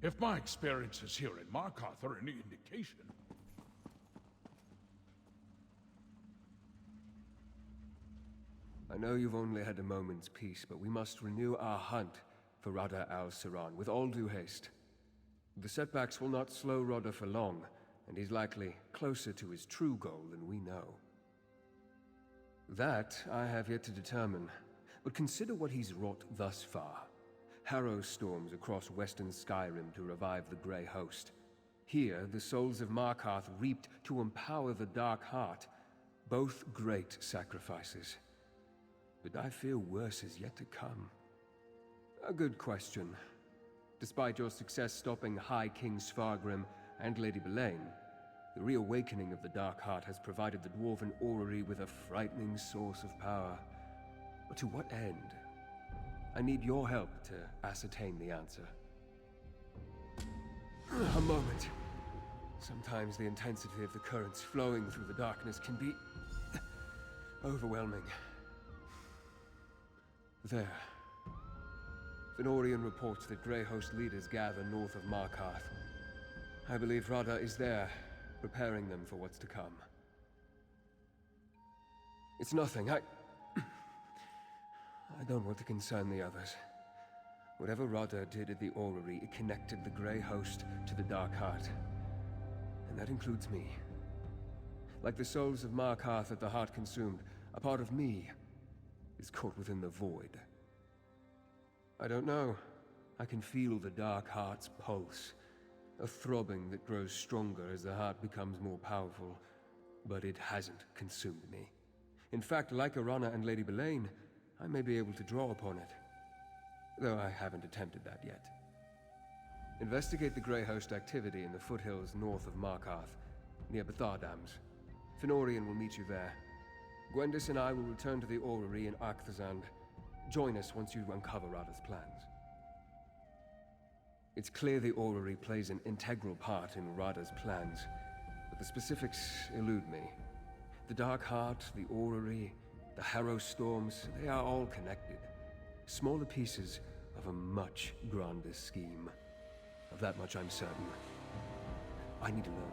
If my experiences here in Markart are any indication... I know you've only had a moment's peace, but we must renew our hunt for Rada al-Siran with all due haste. The setbacks will not slow Rada for long, and he's likely closer to his true goal than we know. That I have yet to determine, but consider what he's wrought thus far. Harrow storms across western Skyrim to revive the Grey Host. Here, the souls of Markarth reaped to empower the Dark Heart. Both great sacrifices. But I fear worse is yet to come. A good question. Despite your success stopping High King Svargrim and Lady Belaine, the reawakening of the Dark Heart has provided the Dwarven Orrery with a frightening source of power. But to what end? I need your help to ascertain the answer. A moment. Sometimes the intensity of the currents flowing through the darkness can be... overwhelming. There. Fenorian reports that Grey Host leaders gather north of Markarth. I believe Rada is there, preparing them for what's to come. It's nothing, I don't want to concern the others. Whatever Rada did at the Orrery, it connected the Grey Host to the Dark Heart. And that includes me. Like the souls of Markarth that the Heart consumed, a part of me is caught within the void. I don't know. I can feel the Dark Heart's pulse, a throbbing that grows stronger as the heart becomes more powerful, but it hasn't consumed me. In fact, like Arana and Lady Belaine, I may be able to draw upon it, though I haven't attempted that yet. Investigate the Grey Host activity in the foothills north of Markarth, near Bethar Dams. Fenorian will meet you there. Gwendis and I will return to the Orrery in Arcthazand. Join us once you uncover Rada's plans. It's clear the Orrery plays an integral part in Rada's plans, but the specifics elude me. The Dark Heart, the Orrery, the Harrow Storms, they are all connected. Smaller pieces of a much grander scheme. Of that much I'm certain. I need to learn more.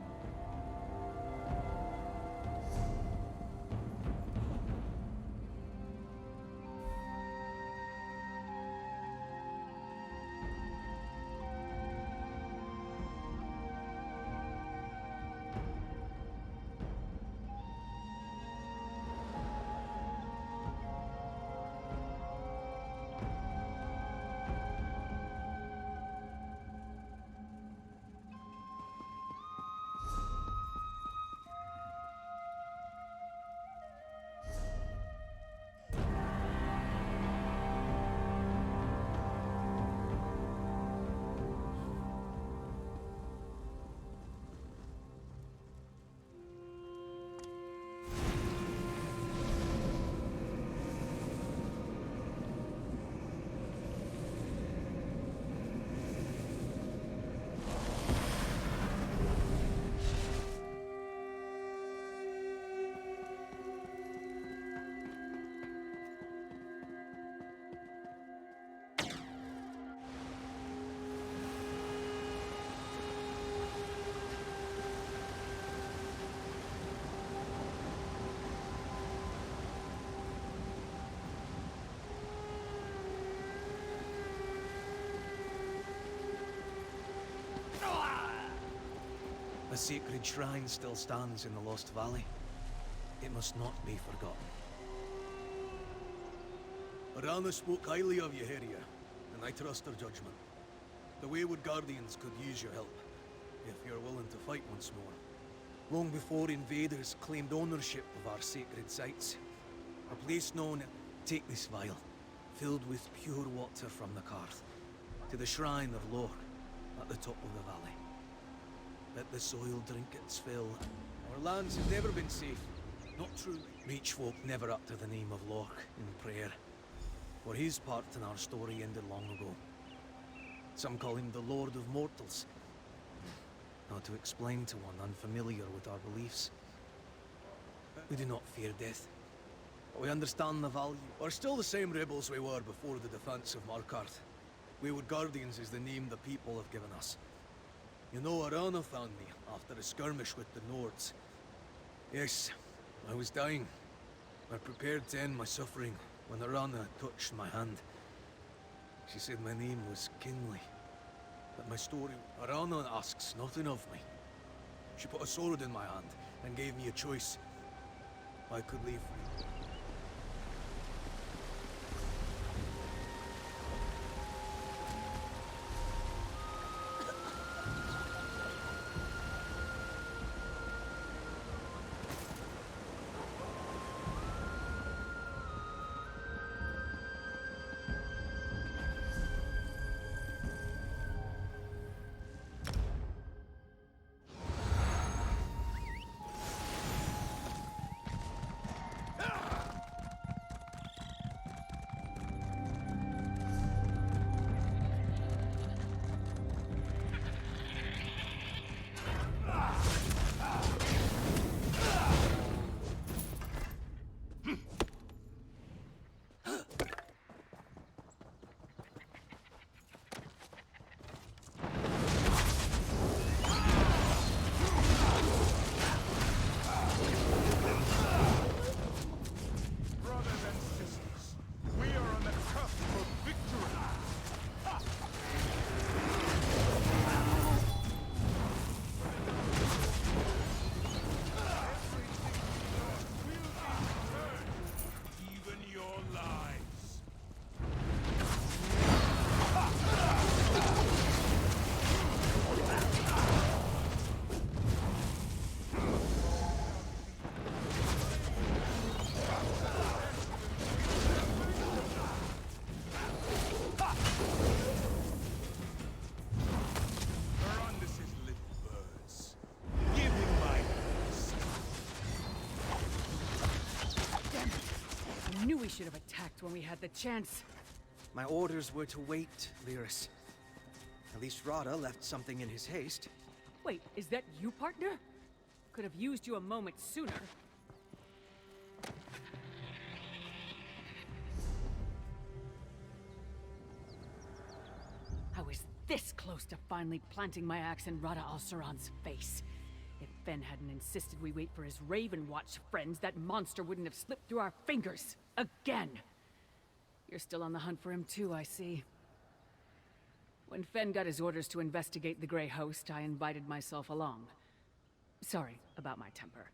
A sacred shrine still stands in the Lost Valley. It must not be forgotten. Arana spoke highly of you, Heria, and I trust her judgment. The Wayward Guardians could use your help, if you're willing to fight once more. Long before invaders claimed ownership of our sacred sites, a place known... Take this vial, filled with pure water from the Karth, to the shrine of Lore, at the top of the valley. Let the soil drink its fill. Our lands have never been safe. Not truly. Reach folk never utter the name of Lork in prayer, for his part in our story ended long ago. Some call him the Lord of Mortals. How to explain to one unfamiliar with our beliefs. We do not fear death. But we understand the value. We're still the same rebels we were before the defense of Markart. Wayward Guardians is the name the people have given us. You know, Arana found me after a skirmish with the Nords. Yes, I was dying. I prepared to end my suffering when Arana touched my hand. She said my name was Kingly. That my story... Arana asks nothing of me. She put a sword in my hand and gave me a choice. I could leave. We should have attacked when we had the chance. My orders were to wait, Lyris. At least Rada left something in his haste. Wait, is that you, partner? Could have used you a moment sooner. I was this close to finally planting my axe in Rada al-Saran's face. If Fen hadn't insisted we wait for his Raven Watch friends, that monster wouldn't have slipped through our fingers. Again! You're still on the hunt for him too, I see. When Fen got his orders to investigate the Grey Host, I invited myself along. Sorry about my temper.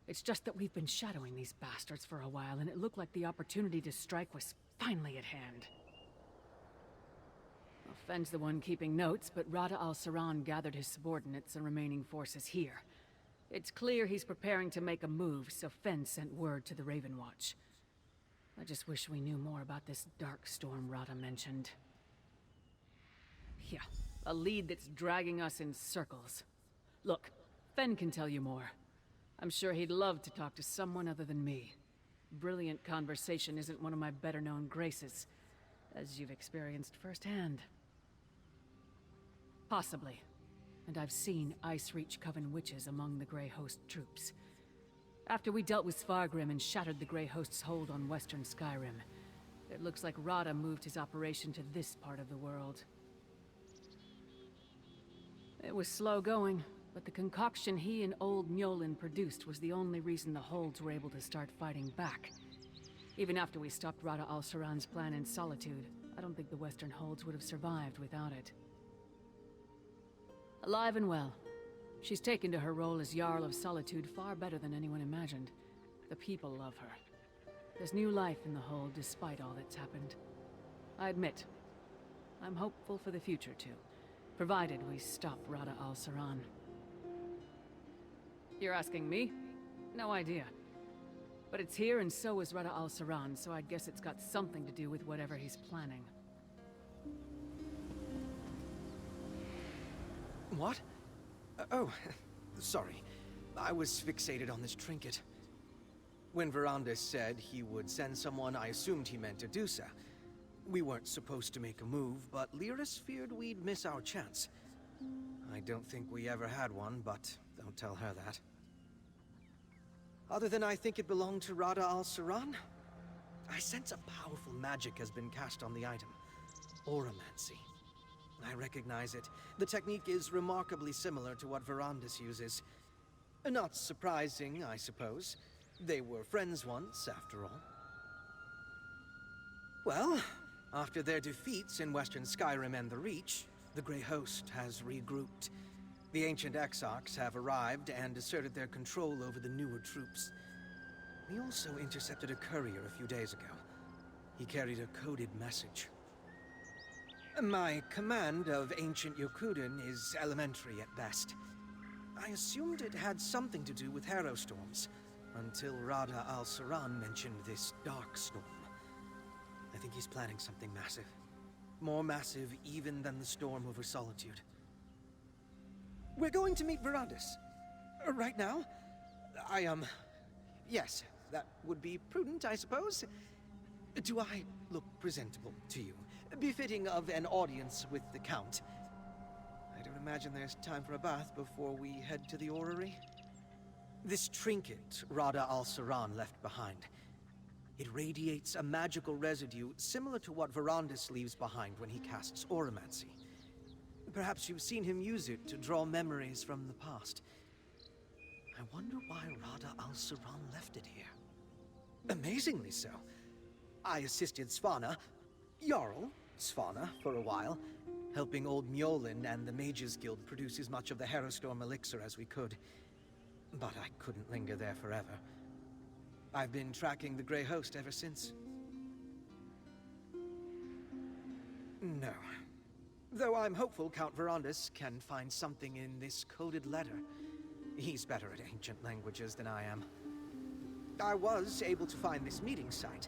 It's just that we've been shadowing these bastards for a while, and it looked like the opportunity to strike was finally at hand. Well, Fen's the one keeping notes, but Rada al-Saran gathered his subordinates and remaining forces here. It's clear he's preparing to make a move, so Fen sent word to the Raven Watch. I just wish we knew more about this dark storm Rada mentioned. Yeah, a lead that's dragging us in circles. Look, Fen can tell you more. I'm sure he'd love to talk to someone other than me. Brilliant conversation isn't one of my better-known graces, as you've experienced firsthand. Possibly. And I've seen Ice-Reach Coven witches among the Grey Host troops. After we dealt with Svargrim and shattered the Grey Host's hold on western Skyrim, it looks like Rada moved his operation to this part of the world. It was slow going, but the concoction he and old Njolin produced was the only reason the holds were able to start fighting back. Even after we stopped Rada al-Saran's plan in Solitude, I don't think the western holds would have survived without it. Alive and well. She's taken to her role as Jarl of Solitude far better than anyone imagined. The people love her. There's new life in the hold despite all that's happened. I admit, I'm hopeful for the future too, provided we stop Rada al-Saran. You're asking me? No idea. But it's here and so is Rada al-Saran, so I'd guess it's got something to do with whatever he's planning. What? Oh, sorry. I was fixated on this trinket. When Verandis said he would send someone, I assumed he meant Adusa. We weren't supposed to make a move, but Lyris feared we'd miss our chance. I don't think we ever had one, but don't tell her that. Other than I think it belonged to Rada al-Saran, I sense a powerful magic has been cast on the item. Auramancy. I recognize it. The technique is remarkably similar to what Verandis uses. Not surprising, I suppose. They were friends once, after all. Well, after their defeats in Western Skyrim and the Reach, the Grey Host has regrouped. The ancient Exarchs have arrived and asserted their control over the newer troops. We also intercepted a courier a few days ago. He carried a coded message. My command of ancient Yokuden is elementary at best. I assumed it had something to do with harrow storms, until Rada al-Saran mentioned this dark storm. I think he's planning something massive. More massive even than the storm over Solitude. We're going to meet Verandis. Right now? Yes, that would be prudent, I suppose. Do I look presentable to you? Befitting of an audience with the Count? I don't imagine there's time for a bath before we head to the orrery. This trinket Rada al-Saran left behind. It radiates a magical residue similar to what Verandis leaves behind when he casts Oromancy. Perhaps you've seen him use it to draw memories from the past. I wonder why Rada al-Saran left it here. Amazingly so. I assisted Svanna, Jarl Svanna, for a while, helping old Mjolin and the Mages Guild produce as much of the Harrowstorm elixir as we could. But I couldn't linger there forever. I've been tracking the Grey Host ever since. No. Though I'm hopeful Count Verandis can find something in this coded letter. He's better at ancient languages than I am. I was able to find this meeting site,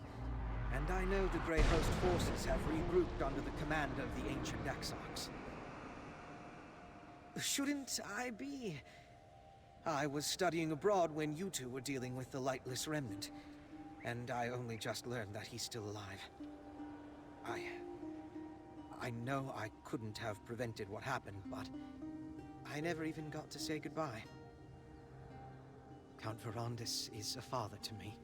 and I know the Grey Host forces have regrouped under the command of the ancient Exarchs. Shouldn't I be? I was studying abroad when you two were dealing with the Lightless Remnant, and I only just learned that he's still alive. I know I couldn't have prevented what happened, but I never even got to say goodbye. Count Verandis is a father to me,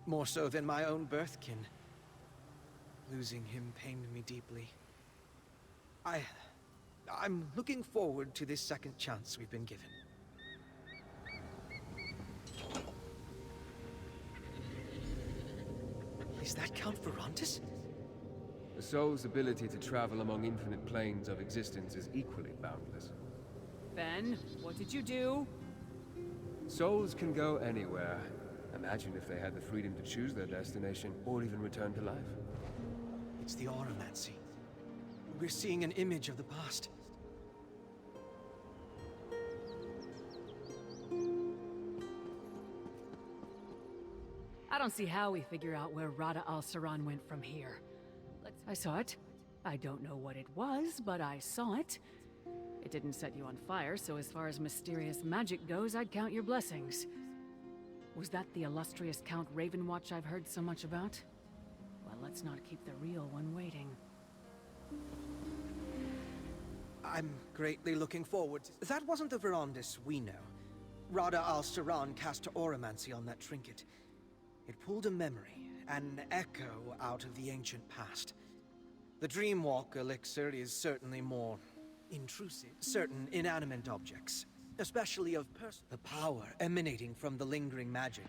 more so than my own birthkin. Losing him pained me deeply. I'm looking forward to this second chance we've been given. Is that Count Verandis? The soul's ability to travel among infinite planes of existence is equally boundless. Ben, what did you do? Souls can go anywhere. Imagine if they had the freedom to choose their destination, or even return to life. It's the Oromancy. We're seeing an image of the past. I don't see how we figure out where Rada al-Saran went from here. I saw it. I don't know what it was, but I saw it. It didn't set you on fire, so as far as mysterious magic goes, I'd count your blessings. Was that the illustrious Count Ravenwatch I've heard so much about? Well, let's not keep the real one waiting. I'm greatly looking forward to... That wasn't the Verandis we know. Rada al-Saran cast Oromancy on that trinket. It pulled a memory, an echo out of the ancient past. The Dreamwalk elixir is certainly more intrusive. Certain inanimate objects, especially of the power emanating from the lingering magic.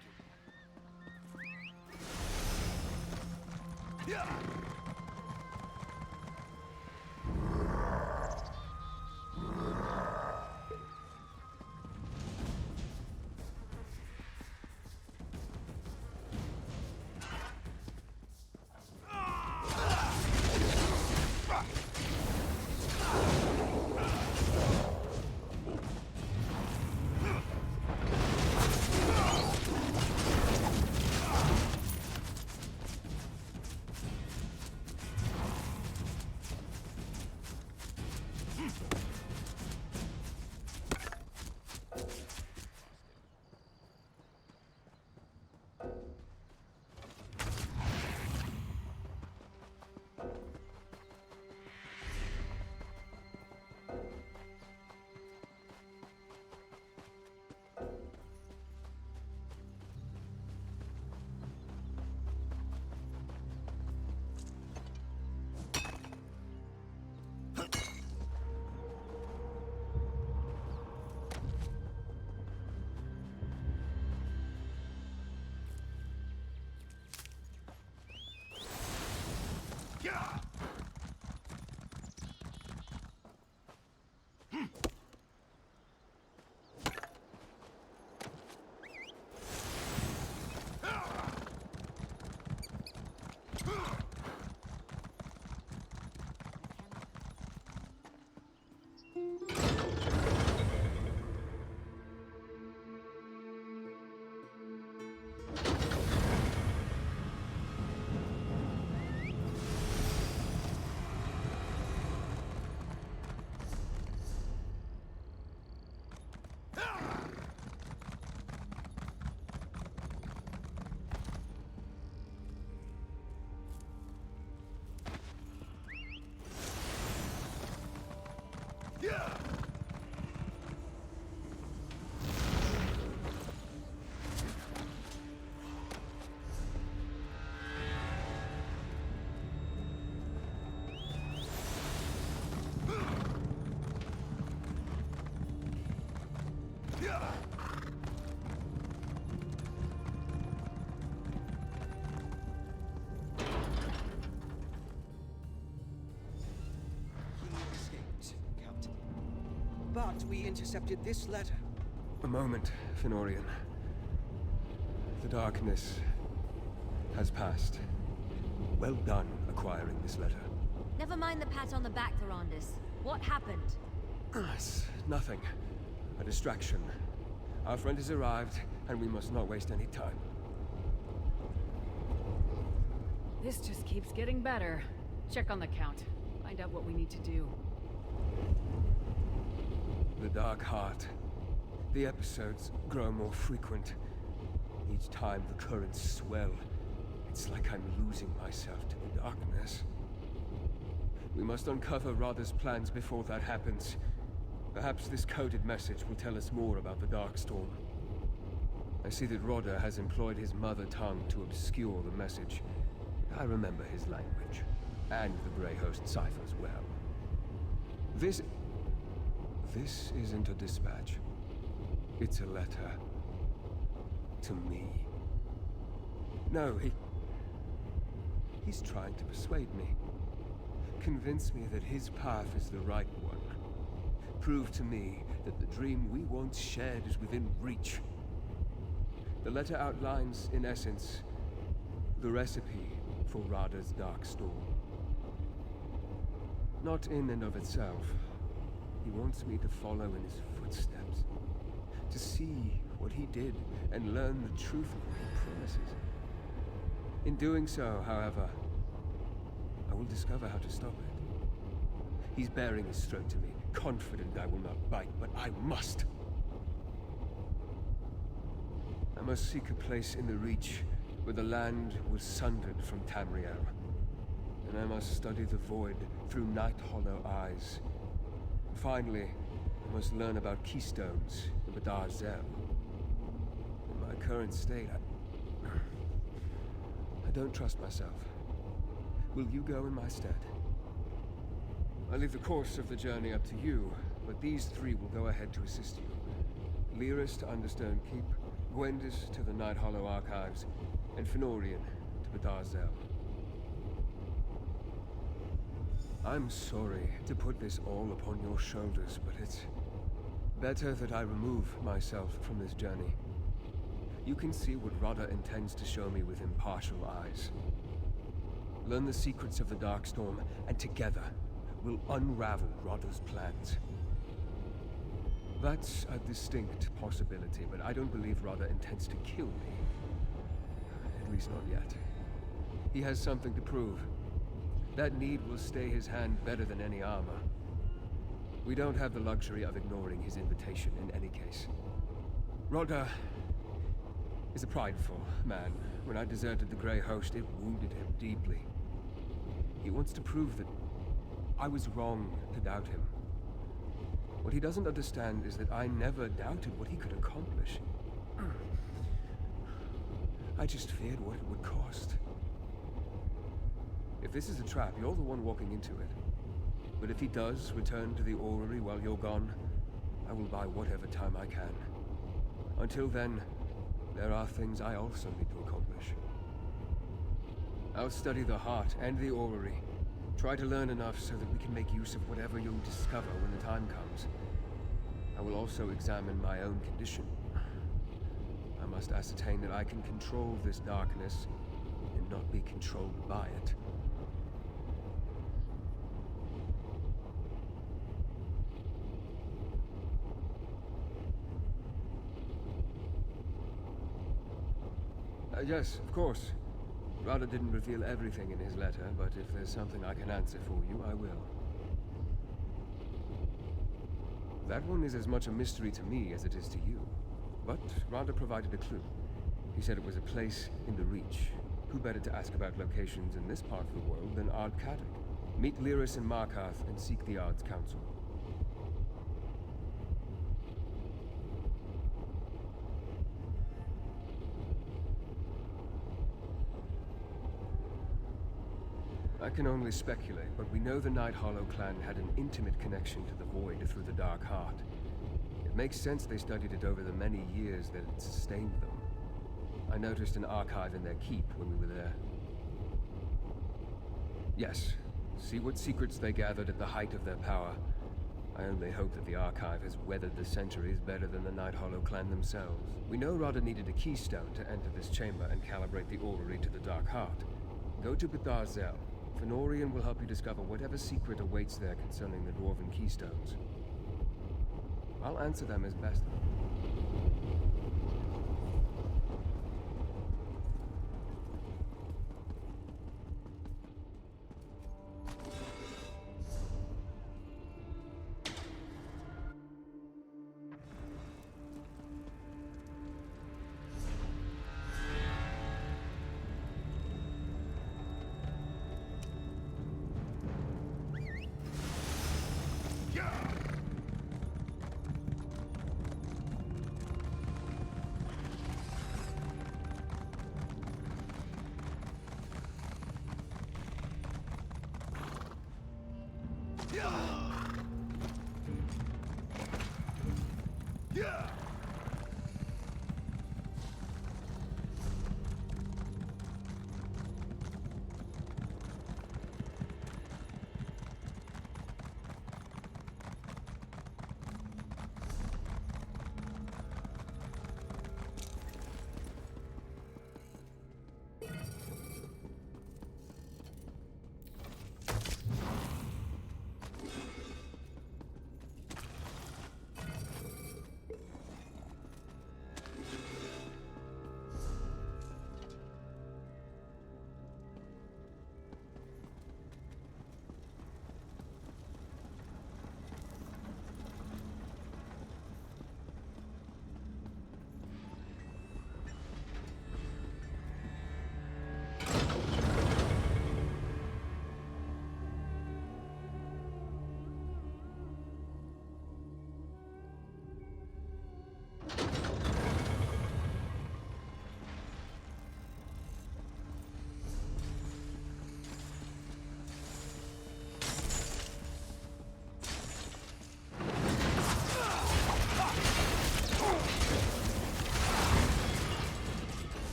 thought we intercepted this letter. A moment, Fenorian. The darkness has passed. Well done acquiring this letter. Never mind the pat on the back, Thorondus. What happened? It's nothing. A distraction. Our friend has arrived, and we must not waste any time. This just keeps getting better. Check on the count. Find out what we need to do. The Dark Heart. The episodes grow more frequent. Each time the currents swell. It's like I'm losing myself to the darkness. We must uncover Radha's plans before that happens. Perhaps this coded message will tell us more about the Darkstorm. I see that Radha has employed his mother tongue to obscure the message. I remember his language. And the Grey Host ciphers well. This isn't a dispatch. It's a letter. To me. No, he's trying to persuade me. Convince me that his path is the right one. Prove to me that the dream we once shared is within reach. The letter outlines, in essence, the recipe for Radha's Darkstorm. Not in and of itself. He wants me to follow in his footsteps. To see what he did and learn the truth of what he promises. In doing so, however, I will discover how to stop it. He's baring his throat to me, confident I will not bite, but I must. I must seek a place in the Reach where the land was sundered from Tamriel. And I must study the Void through Night Hollow eyes. Finally, I must learn about keystones in Badar Zel. In my current state, I don't trust myself. Will you go in my stead? I leave the course of the journey up to you, but these three will go ahead to assist you. Lyris to Understone Keep, Gwendis to the Night Hollow Archives, and Fenorian to Badar Zel. I'm sorry to put this all upon your shoulders, but it's better that I remove myself from this journey. You can see what Radha intends to show me with impartial eyes. Learn the secrets of the Darkstorm, and together, we'll unravel Radha's plans. That's a distinct possibility, but I don't believe Radha intends to kill me. At least not yet. He has something to prove. That need will stay his hand better than any armor. We don't have the luxury of ignoring his invitation in any case. Radha is a prideful man. When I deserted the Grey Host, it wounded him deeply. He wants to prove that I was wrong to doubt him. What he doesn't understand is that I never doubted what he could accomplish. I just feared what it would cost. If this is a trap, you're the one walking into it. But if he does return to the orrery while you're gone, I will buy whatever time I can. Until then, there are things I also need to accomplish. I'll study the heart and the orrery. Try to learn enough so that we can make use of whatever you'll discover when the time comes. I will also examine my own condition. I must ascertain that I can control this darkness and not be controlled by it. Yes, of course. Radha didn't reveal everything in his letter, but if there's something I can answer for you, I will. That one is as much a mystery to me as it is to you. But Radha provided a clue. He said it was a place in the Reach. Who better to ask about locations in this part of the world than Ard Kadok? Meet Lyris and Markart and seek the Ard's counsel. I can only speculate, but we know the Night Hollow clan had an intimate connection to the Void through the Dark Heart. It makes sense they studied it over the many years that it sustained them. I noticed an archive in their keep when we were there. Yes, see what secrets they gathered at the height of their power. I only hope that the Archive has weathered the centuries better than the Night Hollow clan themselves. We know Rada needed a keystone to enter this chamber and calibrate the orrery to the Dark Heart. Go to Betharzel. Fenorian will help you discover whatever secret awaits there concerning the Dwarven keystones. I'll answer them as best.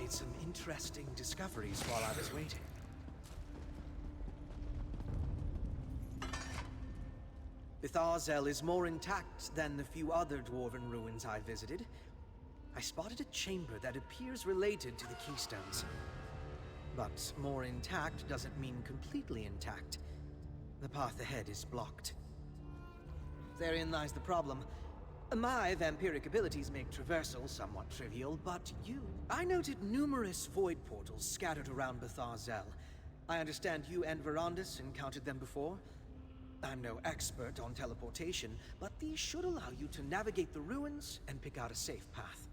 Some interesting discoveries while I was waiting. Betharzel is more intact than the few other dwarven ruins I visited. I spotted a chamber that appears related to the keystones. But more intact doesn't mean completely intact. The path ahead is blocked. Therein lies the problem. My vampiric abilities make traversal somewhat trivial, but I noted numerous void portals scattered around Betharzel. I understand you and Verandis encountered them before. I'm no expert on teleportation, but these should allow you to navigate the ruins and pick out a safe path.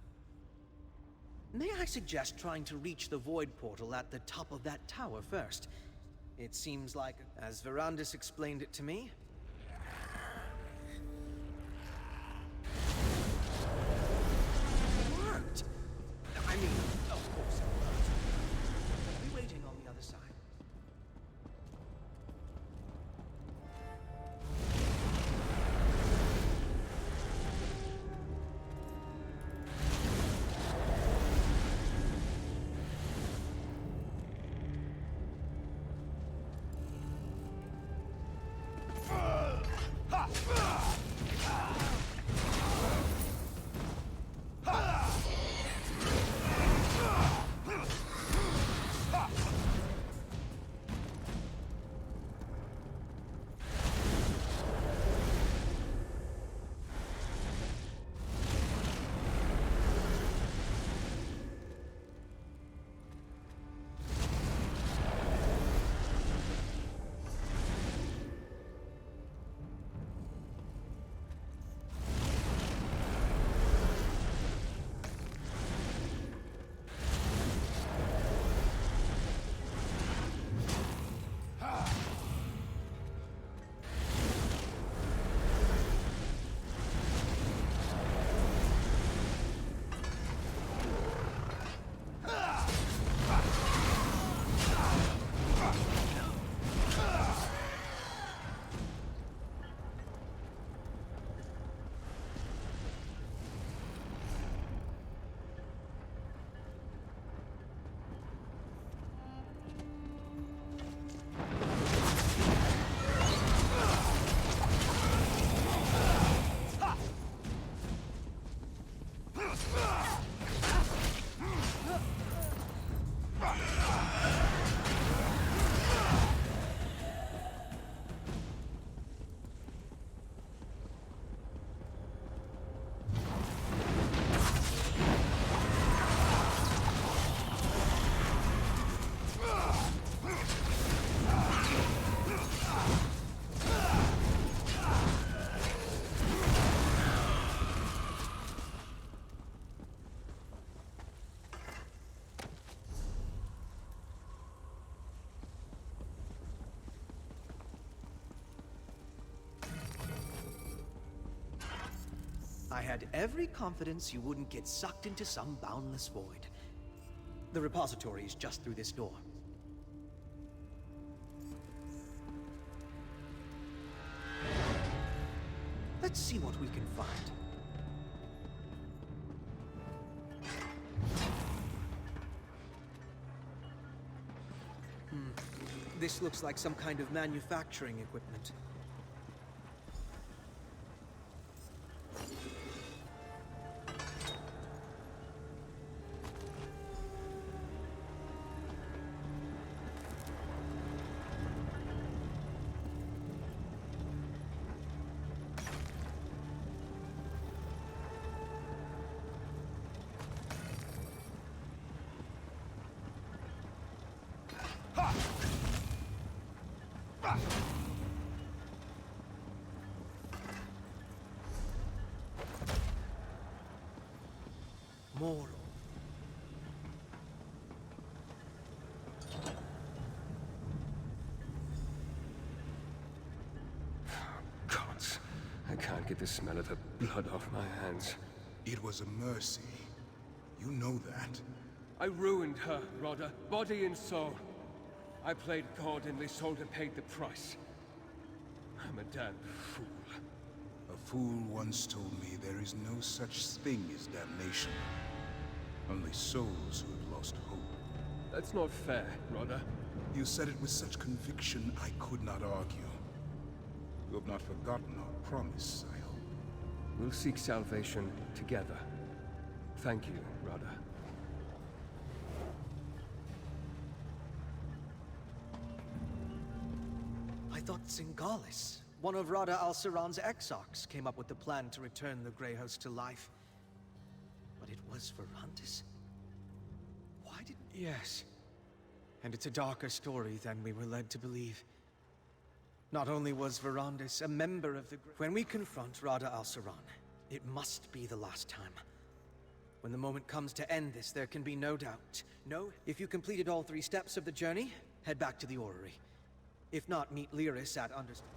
May I suggest trying to reach the void portal at the top of that tower first? It seems like, as Verandis explained it to me, I mean, of course it worked. I'll be waiting on the other side. had every confidence you wouldn't get sucked into some boundless void. The repository is just through this door. Let's see what we can find. This looks like some kind of manufacturing equipment. More. Gods, I can't get the smell of the blood off my hands. It was a mercy. You know that. I ruined her, Rodder, body and soul. I played God and the soldier paid the price. I'm a damn fool. A fool once told me there is no such thing as damnation. Only souls who have lost hope. That's not fair, Rodder. You said it with such conviction I could not argue. You have not forgotten our promise, I hope. We'll seek salvation together. Thank you, Rodder. I thought Singalis, one of Rada al-Saran's exarchs, came up with the plan to return the Grey Host to life. But it was Verandis. Why did... Yes. And it's a darker story than we were led to believe. Not only was Verandis a member of the... When we confront Rada al-Saran, it must be the last time. When the moment comes to end this, there can be no doubt. No, if you completed all 3 steps of the journey, head back to the orrery. If not, meet Lyris at Understand.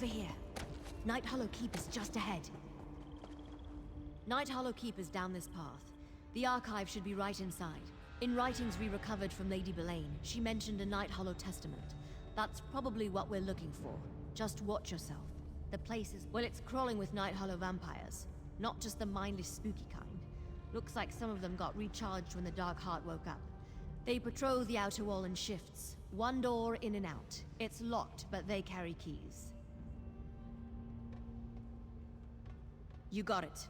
over here. Night Hollow Keep is just ahead. Night Hollow Keep is down this path. The archive should be right inside. In writings we recovered from Lady Belaine, she mentioned a Night Hollow testament. That's probably what we're looking for. Just watch yourself. The place is, well, it's crawling with Night Hollow vampires. Not just the mindless, spooky kind. Looks like some of them got recharged when the Dark Heart woke up. They patrol the outer wall in shifts. One door in and out. It's locked, but they carry keys. You got it.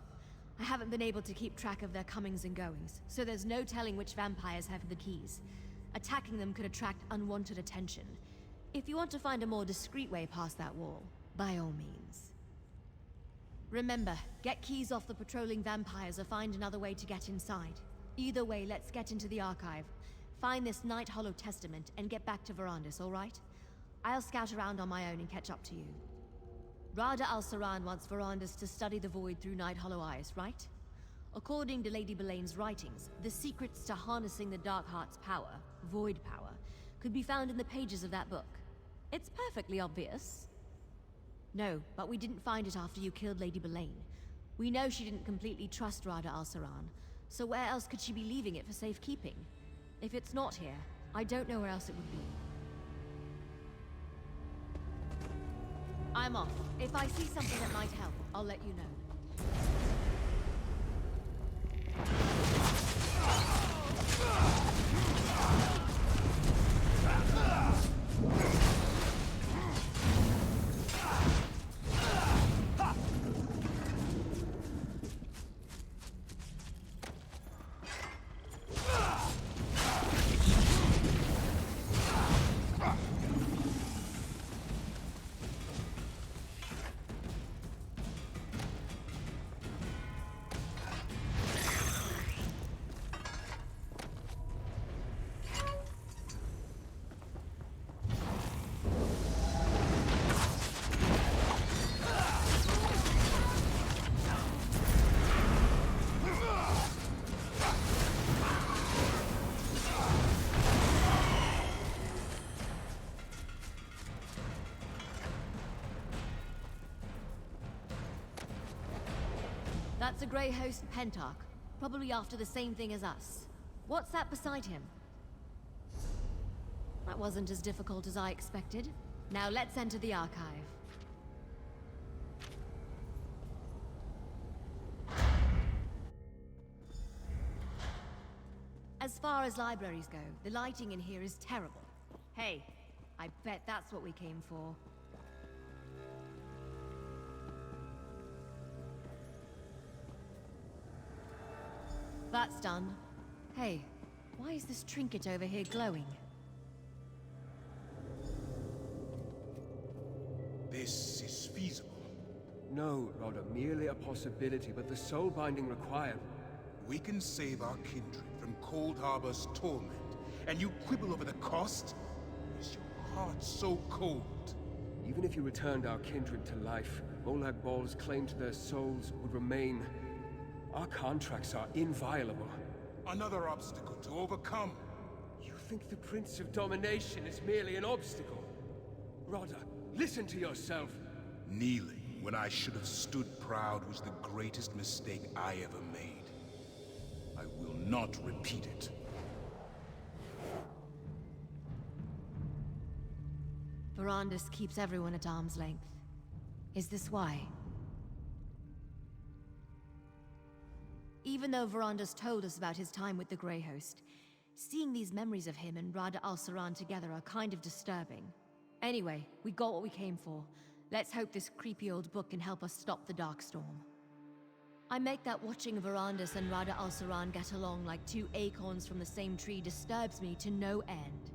I haven't been able to keep track of their comings and goings, so there's no telling which vampires have the keys. Attacking them could attract unwanted attention. If you want to find a more discreet way past that wall, by all means. Remember, get keys off the patrolling vampires or find another way to get inside. Either way, let's get into the archive. Find this Night Hollow testament and get back to Verandis, alright? I'll scout around on my own and catch up to you. Rada al-Saran wants Verandis to study the Void through Night Hollow eyes, right? According to Lady Belaine's writings, the secrets to harnessing the Dark Heart's power, Void power, could be found in the pages of that book. It's perfectly obvious. No, but we didn't find it after you killed Lady Belaine. We know she didn't completely trust Rada al-Saran, so where else could she be leaving it for safekeeping? If it's not here, I don't know where else it would be. I'm off. If I see something that might help, I'll let you know. That's a Grey Host Pentarch, probably after the same thing as us. What's that beside him? That wasn't as difficult as I expected. Now let's enter the archive. As far as libraries go, the lighting in here is terrible. Hey, I bet that's what we came for. That's done. Hey, why is this trinket over here glowing? This is feasible. No, Rodder, merely a possibility, but the soul binding required. We can save our kindred from Cold Harbor's torment, and you quibble over the cost? Is your heart so cold? Even if you returned our kindred to life, Molag Bal's claim to their souls would remain. Our contracts are inviolable. Another obstacle to overcome. You think the Prince of Domination is merely an obstacle? Rodder, listen to yourself. Kneeling when I should have stood proud was the greatest mistake I ever made. I will not repeat it. Verandis keeps everyone at arm's length. Is this why? Even though Verandis told us about his time with the Grey Host, seeing these memories of him and Rada al-Saran together are kind of disturbing. Anyway, we got what we came for. Let's hope this creepy old book can help us stop the Darkstorm. I make that watching Verandis and Rada al-Saran get along like two acorns from the same tree disturbs me to no end.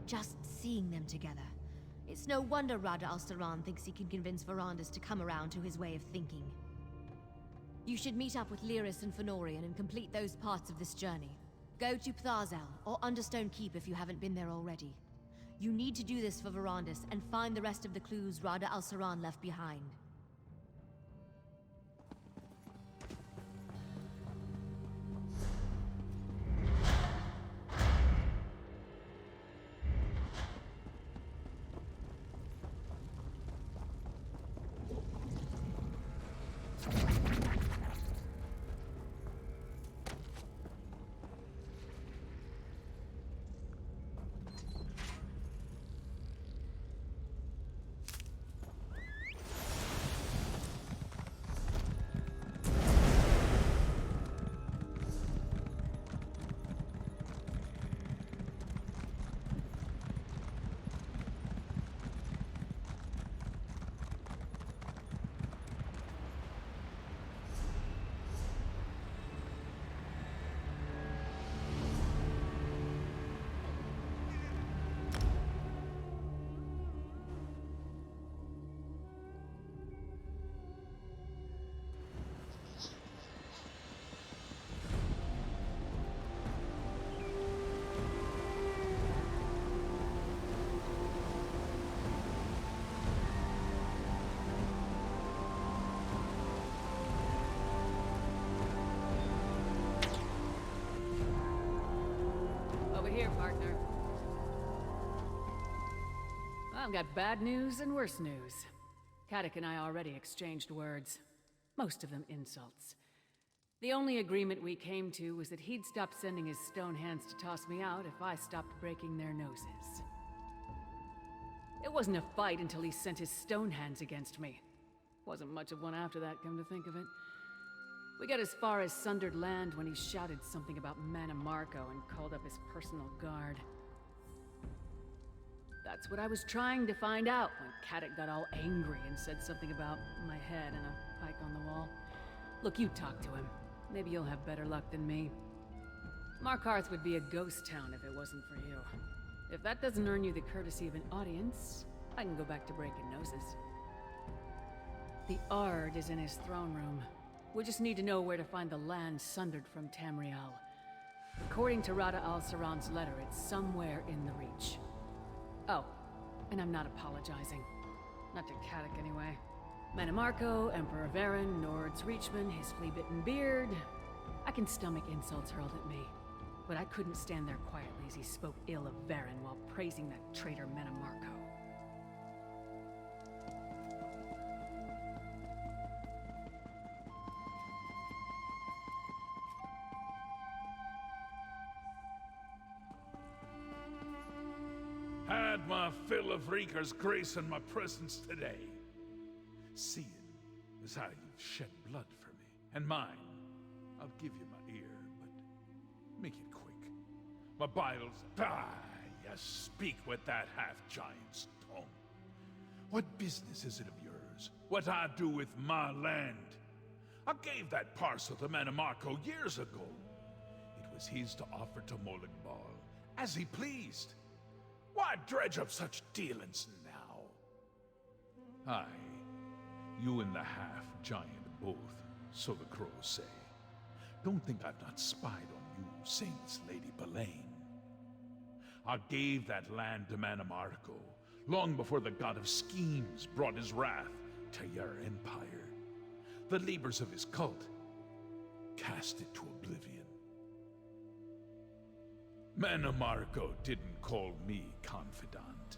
Just seeing them together. It's no wonder Rada al-Saran thinks he can convince Verandis to come around to his way of thinking. You should meet up with Lyris and Fenorian and complete those parts of this journey. Go to Pthazel or Understone Keep if you haven't been there already. You need to do this for Verandis and find the rest of the clues Rada al-Saran left behind. here, partner. I've got bad news and worse news. Kadok and I already exchanged words. Most of them insults. The only agreement we came to was that he'd stop sending his stone hands to toss me out if I stopped breaking their noses. It wasn't a fight until he sent his stone hands against me. Wasn't much of one after that, come to think of it. We got as far as Sundered Land when he shouted something about Mana Marco and called up his personal guard. That's what I was trying to find out when Kadok got all angry and said something about my head and a pike on the wall. Look, you talk to him. Maybe you'll have better luck than me. Markart would be a ghost town if it wasn't for you. If that doesn't earn you the courtesy of an audience, I can go back to breaking noses. The Ard is in his throne room. We just need to know where to find the land sundered from Tamriel. According to Rada al-Saran's letter, it's somewhere in the Reach. Oh, and I'm not apologizing. Not to Kadok, anyway. Mana Marco, Emperor Varen, Nord's Reachman, his flea-bitten beard. I can stomach insults hurled at me. But I couldn't stand there quietly as he spoke ill of Varen while praising that traitor Mana Marco. Had my fill of Reekers gracing my presence today. Seeing is how you've shed blood for me. And mine, I'll give you my ear, but make it quick. My biles die. You speak with that half-giant's tongue. What business is it of yours? What I do with my land? I gave that parcel to Mana Marco years ago. It was his to offer to Molag Bal, as he pleased. Why dredge up such dealings now? Aye, you and the half-giant both, so the crows say. Don't think I've not spied on you, Saints Lady Belaine. I gave that land to Mana Marco, long before the god of schemes brought his wrath to your empire. The leaders of his cult cast it to oblivion. Mana Marco didn't call me confidant.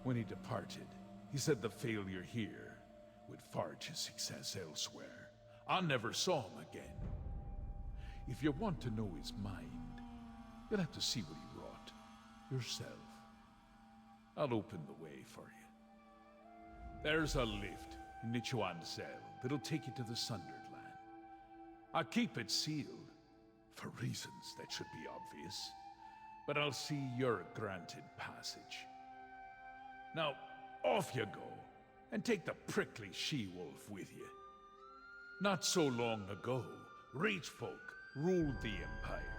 When he departed, he said the failure here would forge his success elsewhere. I never saw him again. If you want to know his mind, you'll have to see what he wrought yourself. I'll open the way for you. There's a lift in Nichuan Cell that'll take you to the Sundered Land. I keep it sealed, for reasons that should be obvious, but I'll see you're granted passage. Now, off you go, and take the prickly she-wolf with you. Not so long ago, Reach folk ruled the Empire.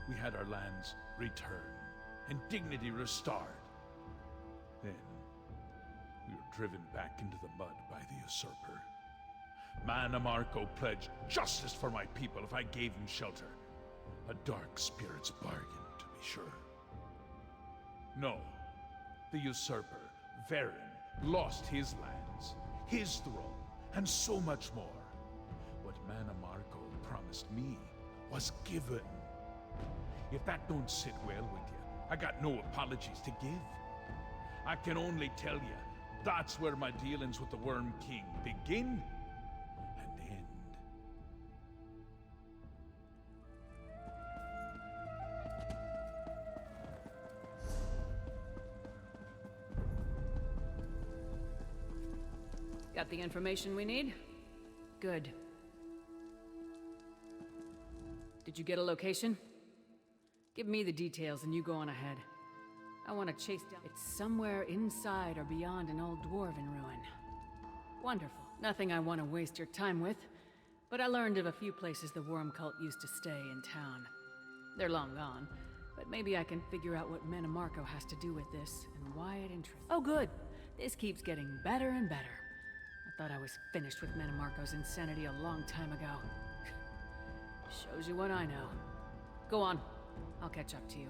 We had our lands returned, and dignity restored. Then, we were driven back into the mud by the usurper. Mana Marco pledged justice for my people if I gave him shelter. A dark spirit's bargain, to be sure. No, the usurper, Varen, lost his lands, his throne, and so much more. What Mana Marco promised me was given. If that don't sit well with you, I got no apologies to give. I can only tell you, that's where my dealings with the Worm King begin and end. Got the information we need? Good. Did you get a location? Give me the details and you go on ahead. I want to chase down... It's somewhere inside or beyond an old dwarven ruin. Wonderful. Nothing I want to waste your time with, but I learned of a few places the worm cult used to stay in town. They're long gone, but maybe I can figure out what Mana Marco has to do with this and why it interests... Oh good! This keeps getting better and better. I thought I was finished with Mana Marco's insanity a long time ago. Shows you what I know. Go on. I'll catch up to you.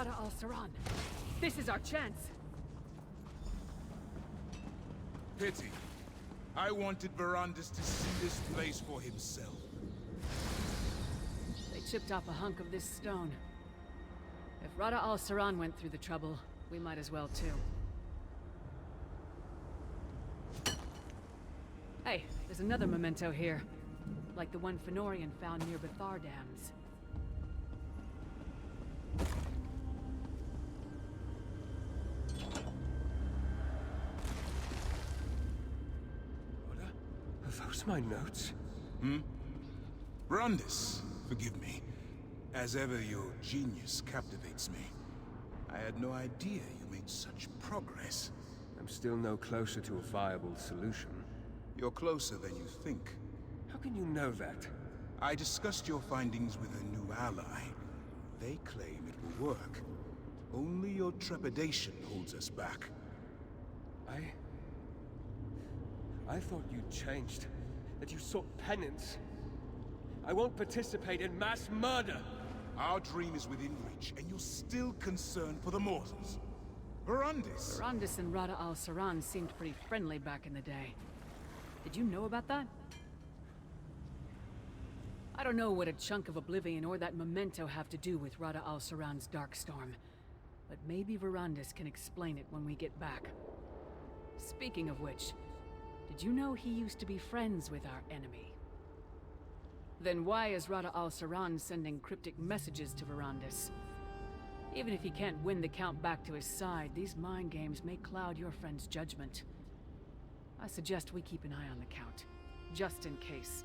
Rada al-Saran. This is our chance. Pity. I wanted Verandis to see this place for himself. They chipped off a hunk of this stone. If Rada al-Saran went through the trouble, we might as well too. Hey, there's another memento here. Like the one Fenorian found near Bethar Dams. Are those my notes? Verandis, forgive me. As ever, your genius captivates me. I had no idea you made such progress. I'm still no closer to a viable solution. You're closer than you think. How can you know that? I discussed your findings with a new ally. They claim it will work. Only your trepidation holds us back. I thought you'd changed. That you sought penance. I won't participate in mass murder! Our dream is within reach, and you're still concerned for the mortals. Verandis! Verandis and Rada al-Saran seemed pretty friendly back in the day. Did you know about that? I don't know what a chunk of oblivion or that memento have to do with Rada al-Saran's Darkstorm. But maybe Verandis can explain it when we get back. Speaking of which, did you know he used to be friends with our enemy? Then why is Rada al-Saran sending cryptic messages to Verandis? Even if he can't win the Count back to his side, these mind games may cloud your friend's judgment. I suggest we keep an eye on the Count, just in case.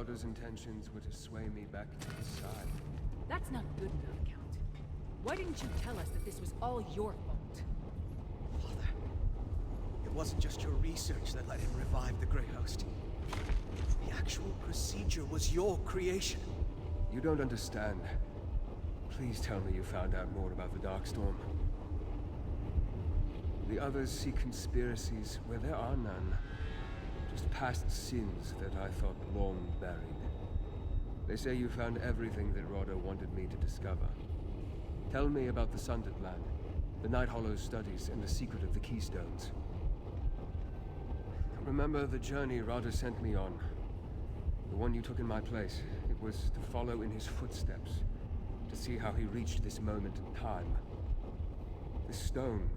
Rodder's intentions were to sway me back to his side. That's not good enough, Count. Why didn't you tell us that this was all your fault? Father, it wasn't just your research that let him revive the Grey Host. The actual procedure was your creation. You don't understand. Please tell me you found out more about the Darkstorm. The others see conspiracies where there are none. Just past sins that I thought long buried. They say you found everything that Rodder wanted me to discover. Tell me about the Sundered Land, the Night Hollow's studies, and the secret of the Keystones. Remember the journey Rodder sent me on? The one you took in my place. It was to follow in his footsteps, to see how he reached this moment in time. This stone,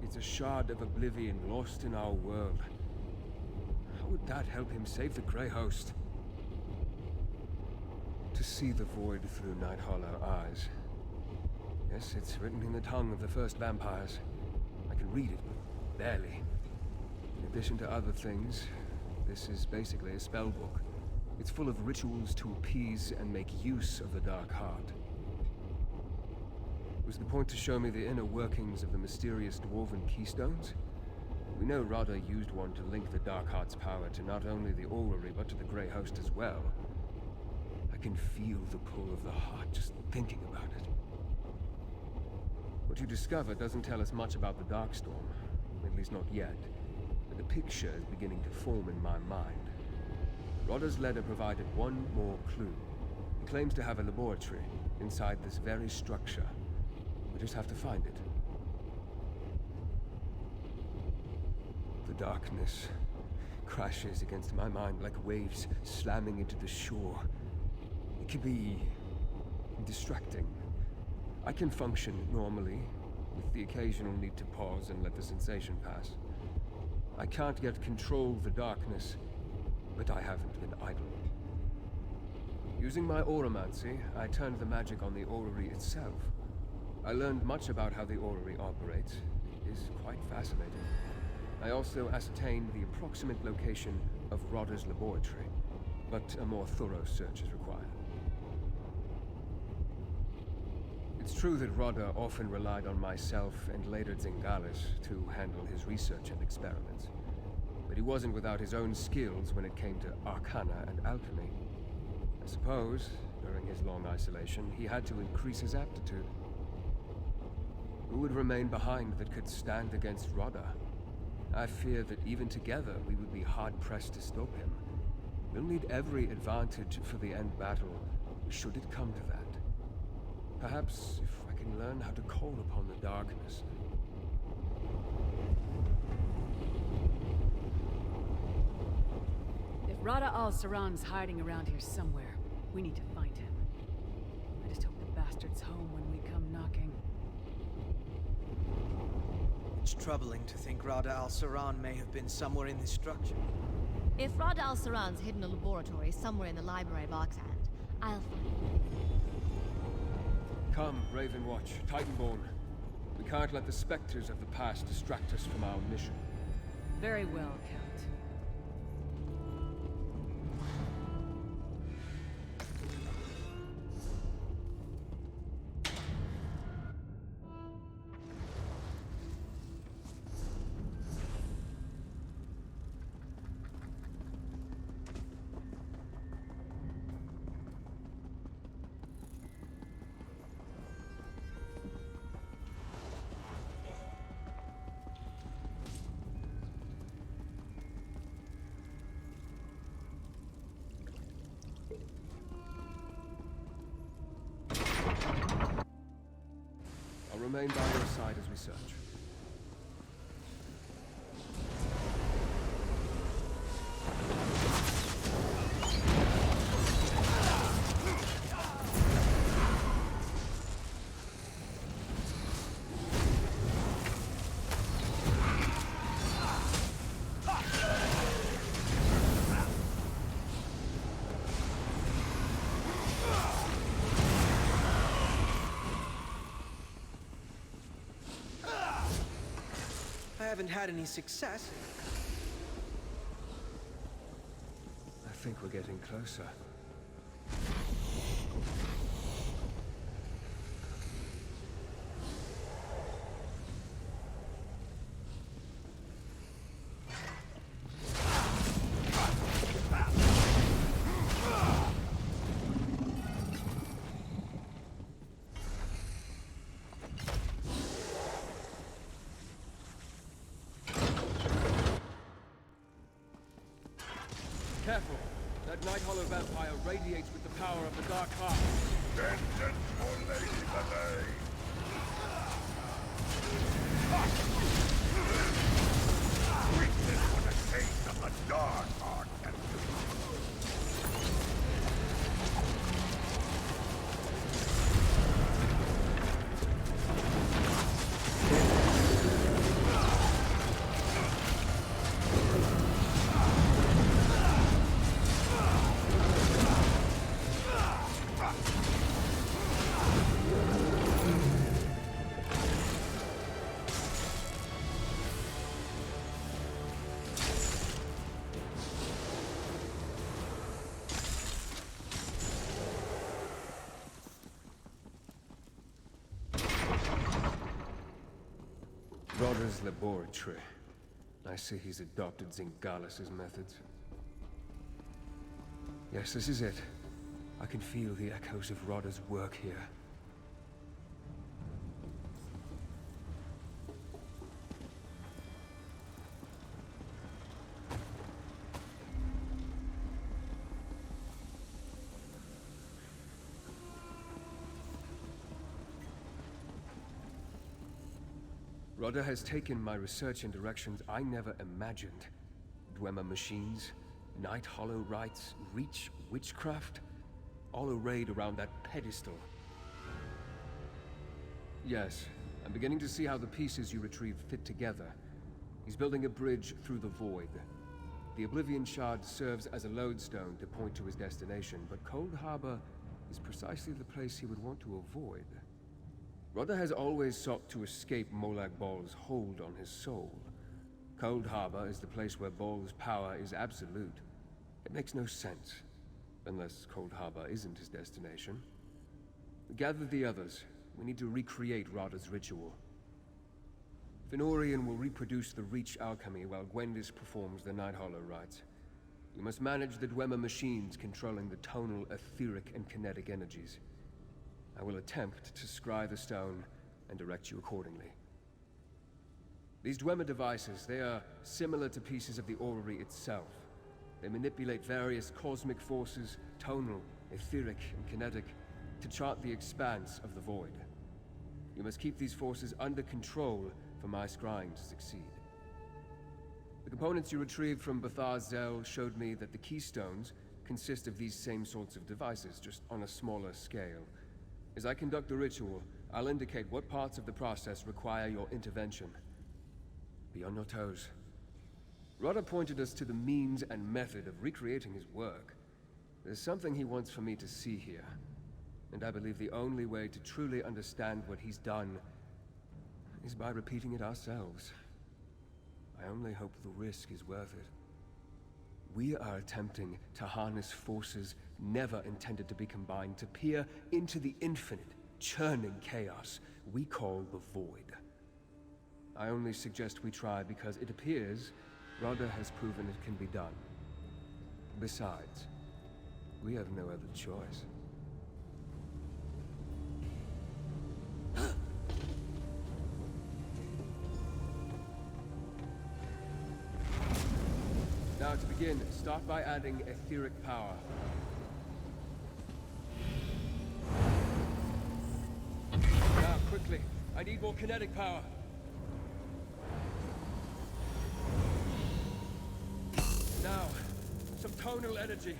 it's a shard of oblivion lost in our world. How would that help him save the Grey Host? To see the void through Night Hollow eyes. Yes, it's written in the tongue of the first vampires. I can read it, but barely. In addition to other things, this is basically a spell book. It's full of rituals to appease and make use of the Dark Heart. Was the point to show me the inner workings of the mysterious dwarven keystones? We know Rodder used one to link the Dark Heart's power to not only the orrery, but to the Grey Host as well. I can feel the pull of the heart just thinking about it. What you discover doesn't tell us much about the Darkstorm, at least not yet, but a picture is beginning to form in my mind. Rodder's letter provided one more clue. He claims to have a laboratory inside this very structure. We just have to find it. The darkness crashes against my mind like waves slamming into the shore. It can be distracting. I can function normally, with the occasional need to pause and let the sensation pass. I can't yet control the darkness, but I haven't been idle. Using my auramancy, I turned the magic on the orrery itself. I learned much about how the orrery operates. It is quite fascinating. I also ascertained the approximate location of Rodder's laboratory, but a more thorough search is required. It's true that Rodder often relied on myself and later Zingalis to handle his research and experiments. But he wasn't without his own skills when it came to arcana and alchemy. I suppose, during his long isolation, he had to increase his aptitude. Who would remain behind that could stand against Rodder? I fear that even together we would be hard-pressed to stop him. We'll need every advantage for the end battle, should it come to that. Perhaps if I can learn how to call upon the darkness. If Rada al-Saran's hiding around here somewhere, we need to find him. I just hope the bastard's home when we come knocking. It's troubling to think Rada al-Saran may have been somewhere in this structure. If Rada al-Saran's hidden a laboratory somewhere in the Library of Arxand, I'll find it. Come, Ravenwatch, Titanborn. We can't let the specters of the past distract us from our mission. Very well, Count. I'll remain by your side as we search. I haven't had any success. I think we're getting closer. that Night Hollow vampire radiates with the power of the Dark Heart. Vengeance for Lady Malay! Witness what a taste of the Dark Heart can do! Rodder's laboratory. I see he's adopted Zingalis's methods. Yes, this is it. I can feel the echoes of Rodder's work here. Rodder has taken my research in directions I never imagined. Dwemer machines, Night Hollow rites, Reach witchcraft, all arrayed around that pedestal. Yes, I'm beginning to see how the pieces you retrieved fit together. He's building a bridge through the void. The Oblivion Shard serves as a lodestone to point to his destination, but Cold Harbor is precisely the place he would want to avoid. Rodder has always sought to escape Molag Bal's hold on his soul. Cold Harbor is the place where Bal's power is absolute. It makes no sense, unless Cold Harbor isn't his destination. Gather the others. We need to recreate Rodder's ritual. Fenorian will reproduce the Reach alchemy while Gwendis performs the Night Hollow rites. You must manage the Dwemer machines controlling the tonal, etheric, and kinetic energies. I will attempt to scry the stone and direct you accordingly. These Dwemer devices, they are similar to pieces of the orrery itself. They manipulate various cosmic forces, tonal, etheric, and kinetic, to chart the expanse of the void. You must keep these forces under control for my scrying to succeed. The components you retrieved from Bathar Zel showed me that the keystones consist of these same sorts of devices, just on a smaller scale. As I conduct the ritual, I'll indicate what parts of the process require your intervention. Be on your toes. Rodder pointed us to the means and method of recreating his work. There's something he wants for me to see here, and I believe the only way to truly understand what he's done is by repeating it ourselves. I only hope the risk is worth it. We are attempting to harness forces never intended to be combined, to peer into the infinite, churning chaos we call the Void. I only suggest we try because it appears Rodder has proven it can be done. Besides, we have no other choice. Now to begin, start by adding etheric power. Now, quickly, I need more kinetic power. Now, some tonal energy.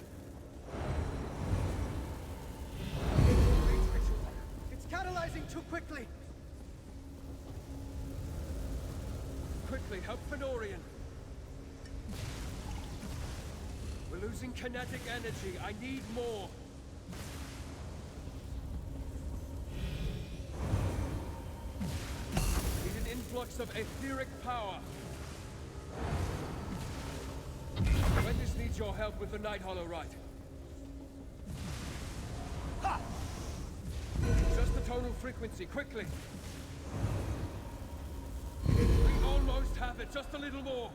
It's catalyzing too quickly! Quickly, help Fenorian. We're losing kinetic energy. I need more. Need an influx of etheric power. Gwendis needs your help with the Night Hollow rite. Ha! Just the tonal frequency, quickly. We almost have it, just a little more.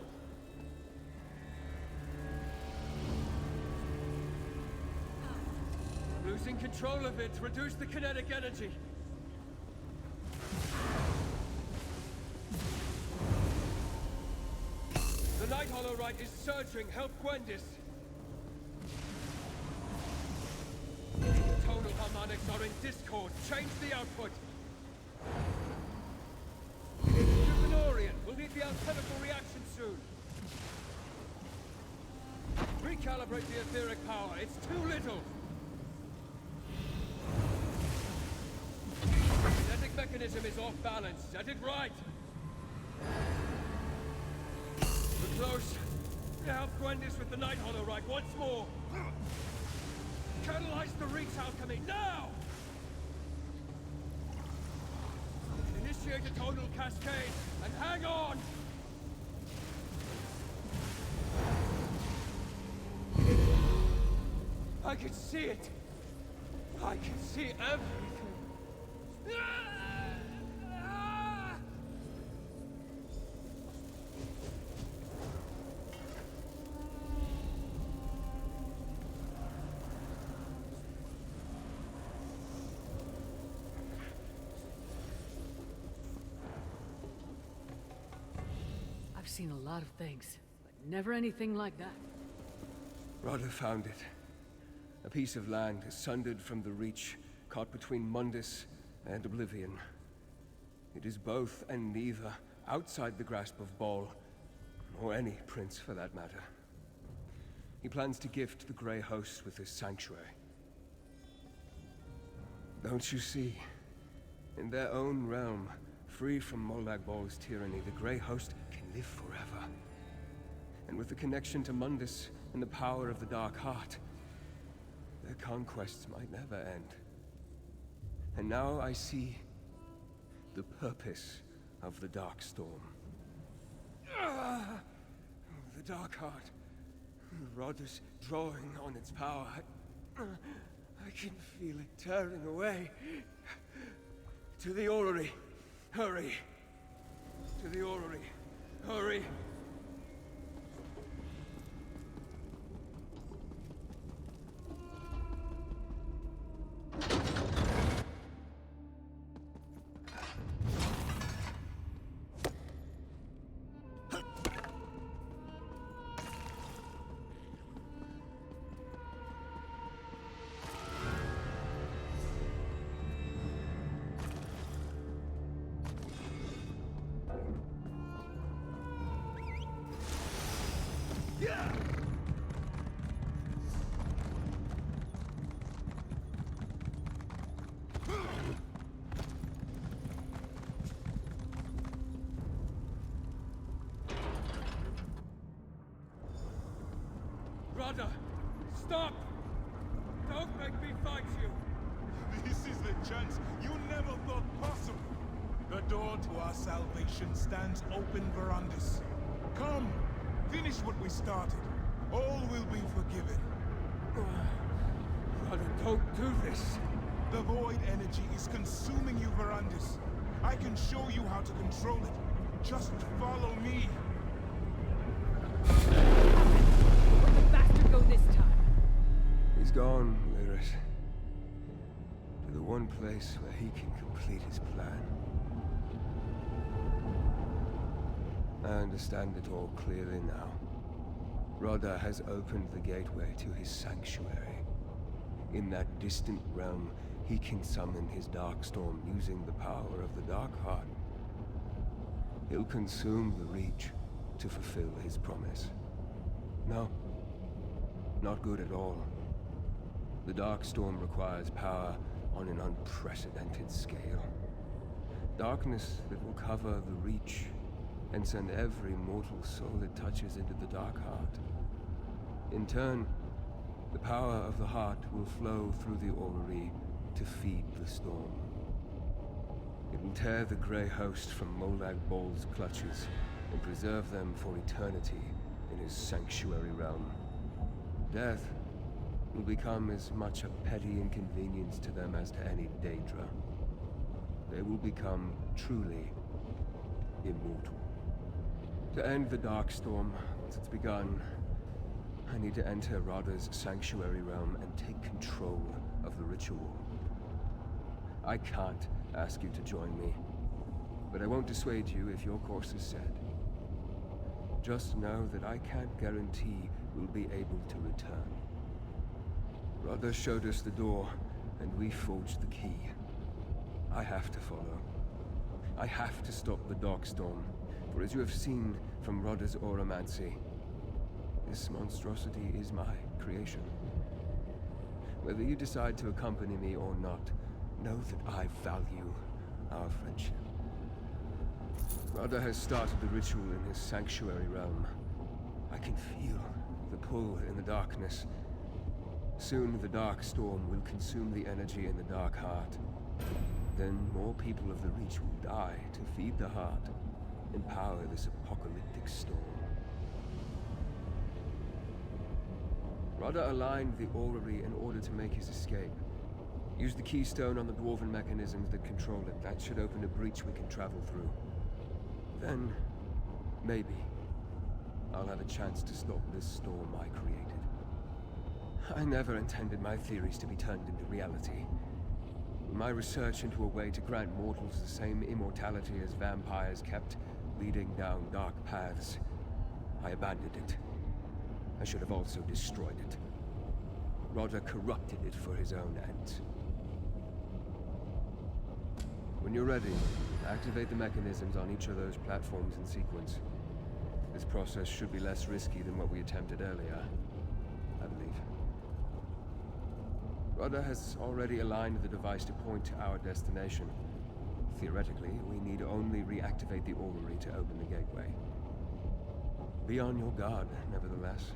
Losing control of it, reduce the kinetic energy. The Night Hollow rite is surging, help Gwendis. mechanics are in discord. Change the output. Juvenorian, we'll need the alchemical reaction soon. Recalibrate the etheric power. It's too little. Kinetic mechanism is off balance. Set it right. We're close. Help Gwendis with the Night Hollow right once more. Catalyze the Reach alchemy now! Initiate a tonal cascade and hang on! I can see it! I can see everything! I've seen a lot of things, but never anything like that. Rodder found it. A piece of land sundered from the Reach, caught between Mundus and Oblivion. It is both and neither, outside the grasp of Ball, or any prince for that matter. He plans to gift the Grey Host with his sanctuary. Don't you see? In their own realm, free from Molag Ball's tyranny, the Grey Host can live forever. And with the connection to Mundus and the power of the Dark Heart, their conquests might never end. And now I see the purpose of the Dark Storm. The Dark Heart. Rodder's drawing on its power. I can feel it tearing away. To the orrery. Hurry. To the orrery. Hurry. Rodder, stop! Don't make me fight you! This is the chance you never thought possible. The door to our salvation stands open, Verandis. Come, finish what we started. All will be forgiven. Rodder, don't do this! The void energy is consuming you, Verandis. I can show you how to control it. Just follow me. Where'd the bastard go this time? He's gone, Lyris. To the one place where he can complete his plan. I understand it all clearly now. Rodder has opened the gateway to his sanctuary. In that distant realm, he can summon his dark storm using the power of the Dark Heart. He'll consume the Reach to fulfill his promise. No, not good at all. The Dark Storm requires power on an unprecedented scale. Darkness that will cover the Reach and send every mortal soul it touches into the Dark Heart. In turn, the power of the Heart will flow through the orrery to feed the storm. It will tear the Grey Host from Molag Ball's clutches and preserve them for eternity in his sanctuary realm. Death will become as much a petty inconvenience to them as to any Daedra. They will become truly immortal. To end the Dark Storm, once it's begun, I need to enter Rodder's sanctuary realm and take control of the ritual. I can't ask you to join me, but I won't dissuade you if your course is set. Just know that I can't guarantee we'll be able to return. Rodder showed us the door, and we forged the key. I have to follow. I have to stop the Darkstorm, for as you have seen from Rodda's auramancy, this monstrosity is my creation. Whether you decide to accompany me or not, know that I value our friendship. Rodda has started the ritual in his sanctuary realm. I can feel the pull in the darkness. Soon the Darkstorm will consume the energy in the Dark Heart. Then more people of the Reach will die to feed the heart, empower this apocalyptic storm. Rodda aligned the orrery in order to make his escape. Use the keystone on the dwarven mechanisms that control it. That should open a breach we can travel through. Then, maybe, I'll have a chance to stop this storm I created. I never intended my theories to be turned into reality. My research into a way to grant mortals the same immortality as vampires kept leading down dark paths. I abandoned it. I should have also destroyed it. Rodda corrupted it for his own ends. When you're ready, activate the mechanisms on each of those platforms in sequence. This process should be less risky than what we attempted earlier, I believe. Rodda has already aligned the device to point to our destination. Theoretically, we need only reactivate the orrery to open the gateway. Be on your guard, nevertheless.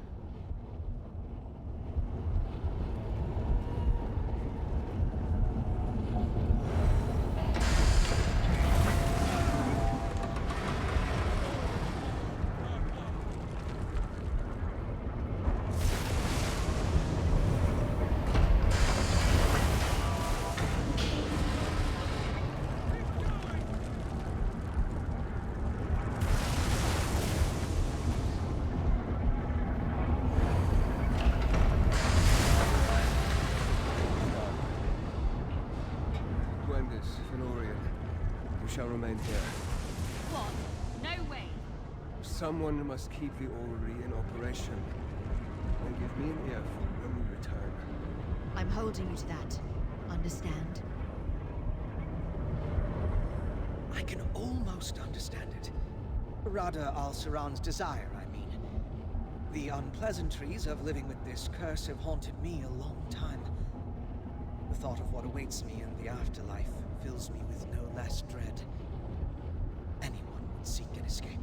Shall remain here. What? No way! Someone must keep the orrery in operation. And give me an earful when we return. I'm holding you to that. Understand? I can almost understand it. Radha al-Saran's desire, I mean. The unpleasantries of living with this curse have haunted me a long time. The thought of what awaits me in the afterlife fills me with no less dread. Anyone would seek an escape.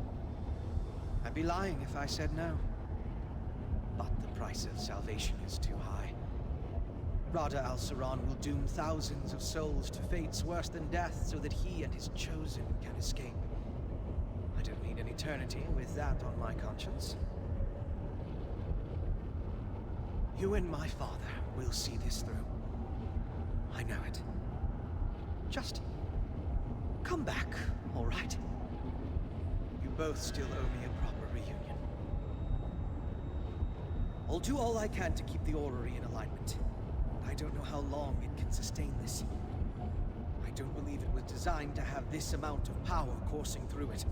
I'd be lying if I said no. But the price of salvation is too high. Radha al-Saran will doom thousands of souls to fates worse than death so that he and his chosen can escape. I don't need an eternity with that on my conscience. You and my father will see this through. I know it. Just come back, all right? You both still owe me a proper reunion. I'll do all I can to keep the orrery in alignment. I don't know how long it can sustain this. I don't believe it was designed to have this amount of power coursing through it.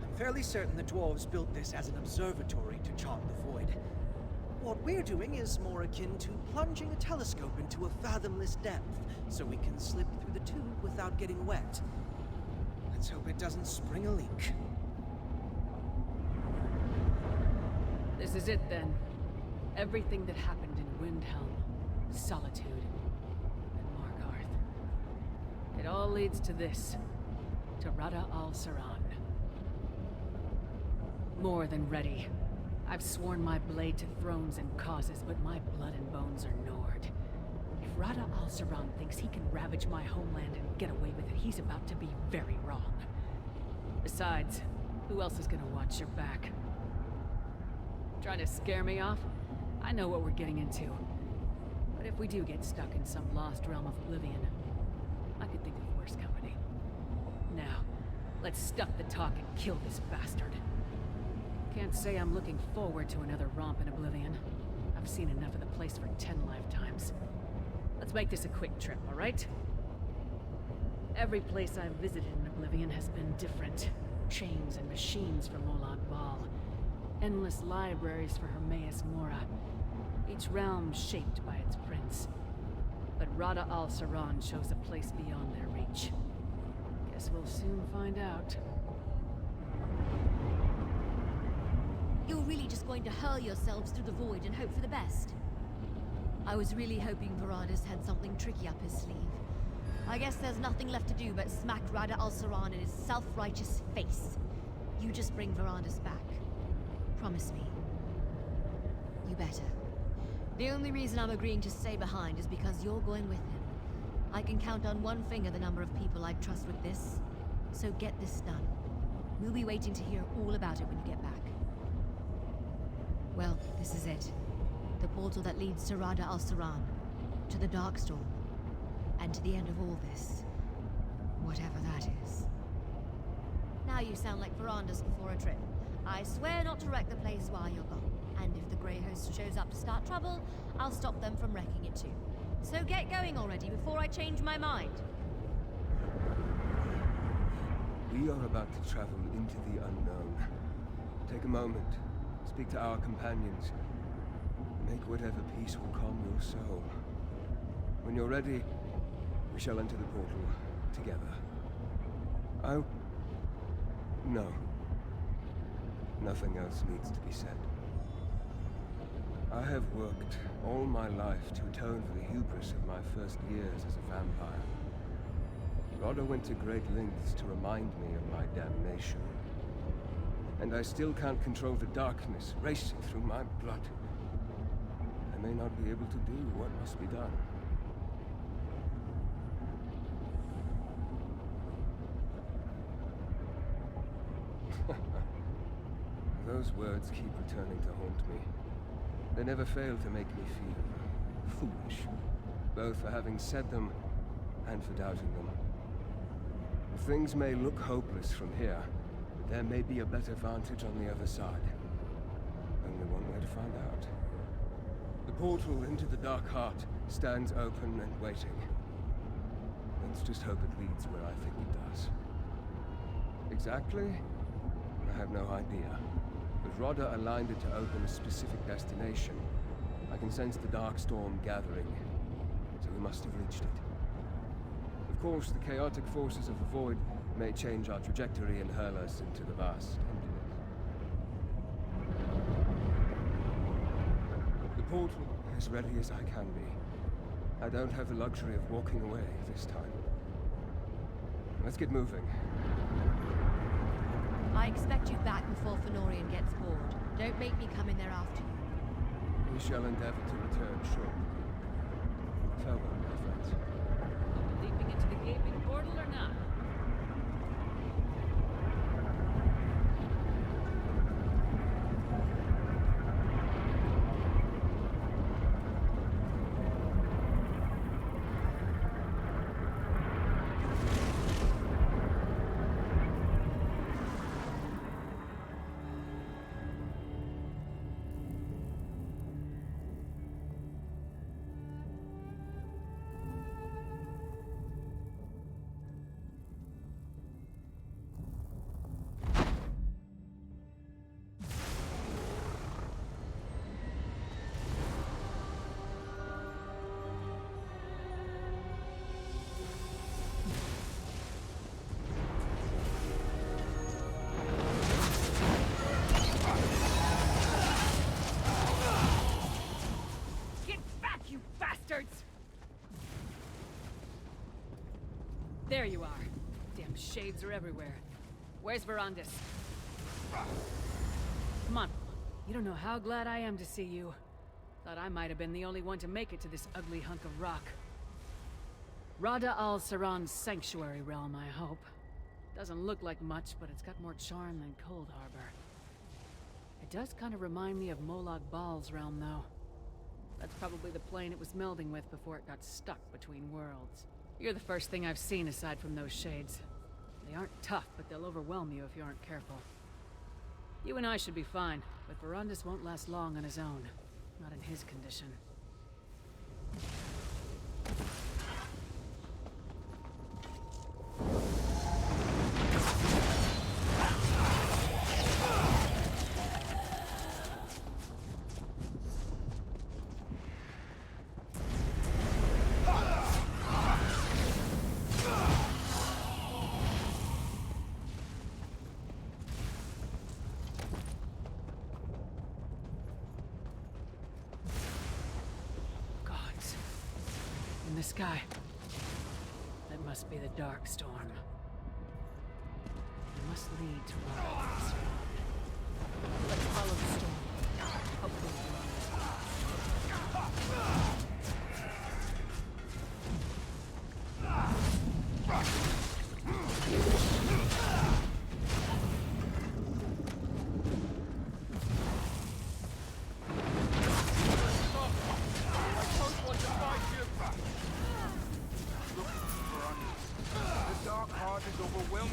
I'm fairly certain the dwarves built this as an observatory to chart the void. What we're doing is more akin to plunging a telescope into a fathomless depth, so we can slip through the tube without getting wet. Let's hope it doesn't spring a leak. This is it then. Everything that happened in Windhelm, Solitude, and Markart. It all leads to this. To Radha al-Saran. More than ready. I've sworn my blade to thrones and causes, but my blood and bones are Nord. If Radha al-Saran thinks he can ravage my homeland and get away with it, he's about to be very wrong. Besides, who else is gonna watch your back? Trying to scare me off? I know what we're getting into. But if we do get stuck in some lost realm of oblivion, I could think of worse company. Now, let's stop the talk and kill this bastard. Can't say I'm looking forward to another romp in Oblivion. I've seen enough of the place for 10 lifetimes. Let's make this a quick trip, all right? Every place I've visited in Oblivion has been different. Chains and machines for Molag Bal. Endless libraries for Hermaeus Mora. Each realm shaped by its prince. But Rada al-Saran shows a place beyond their reach. Guess we'll soon find out. You're really just going to hurl yourselves through the void and hope for the best? I was really hoping Varadis had something tricky up his sleeve. I guess there's nothing left to do but smack Rada al-Saran in his self-righteous face. You just bring Varadis back. Promise me. You better. The only reason I'm agreeing to stay behind is because you're going with him. I can count on one finger the number of people I'd trust with this. So get this done. We'll be waiting to hear all about it when you get back. Well, this is it. The portal that leads to Rada al-Saran, to the Darkstorm, and to the end of all this. Whatever that is. Now you sound like Varandas before a trip. I swear not to wreck the place while you're gone. And if the Grey Host shows up to start trouble, I'll stop them from wrecking it too. So get going already before I change my mind. We are about to travel into the unknown. Take a moment, speak to our companions. Make whatever peace will calm your soul. When you're ready, we shall enter the portal together. No. Nothing else needs to be said. I have worked all my life to atone for the hubris of my first years as a vampire. Rada went to great lengths to remind me of my damnation. And I still can't control the darkness racing through my blood. I may not be able to do what must be done. Those words keep returning to haunt me. They never fail to make me feel foolish, both for having said them and for doubting them. Things may look hopeless from here, but there may be a better vantage on the other side. Only one way to find out. The portal into the Dark Heart stands open and waiting. Let's just hope it leads where I think it does. Exactly? I have no idea. But Rada aligned it to open a specific destination. I can sense the Darkstorm gathering, so we must have reached it. Of course, the chaotic forces of the Void may change our trajectory and hurl us into the vast emptiness. The portal as ready as I can be. I don't have the luxury of walking away this time. Let's get moving. I expect you back before Fenorian gets bored. Don't make me come in there after you. We shall endeavor to return shortly. Farewell, my friends. Leaping into the gaping portal or not? There you are. Damn shades are everywhere. Where's Varandas? Come on. You don't know how glad I am to see you. Thought I might have been the only one to make it to this ugly hunk of rock. Rada al-Saran's sanctuary realm, I hope. Doesn't look like much, but it's got more charm than Cold Harbor. It does kind of remind me of Molag Bal's realm, though. That's probably the plane it was melding with before it got stuck between worlds. You're the first thing I've seen aside from those shades. They aren't tough, but they'll overwhelm you if you aren't careful. You and I should be fine, but Varandas won't last long on his own. Not in his condition. sky. That must be the dark storm. It must lead to Rada's. Let's follow the storm. Hopefully The dark heart is overwhelming.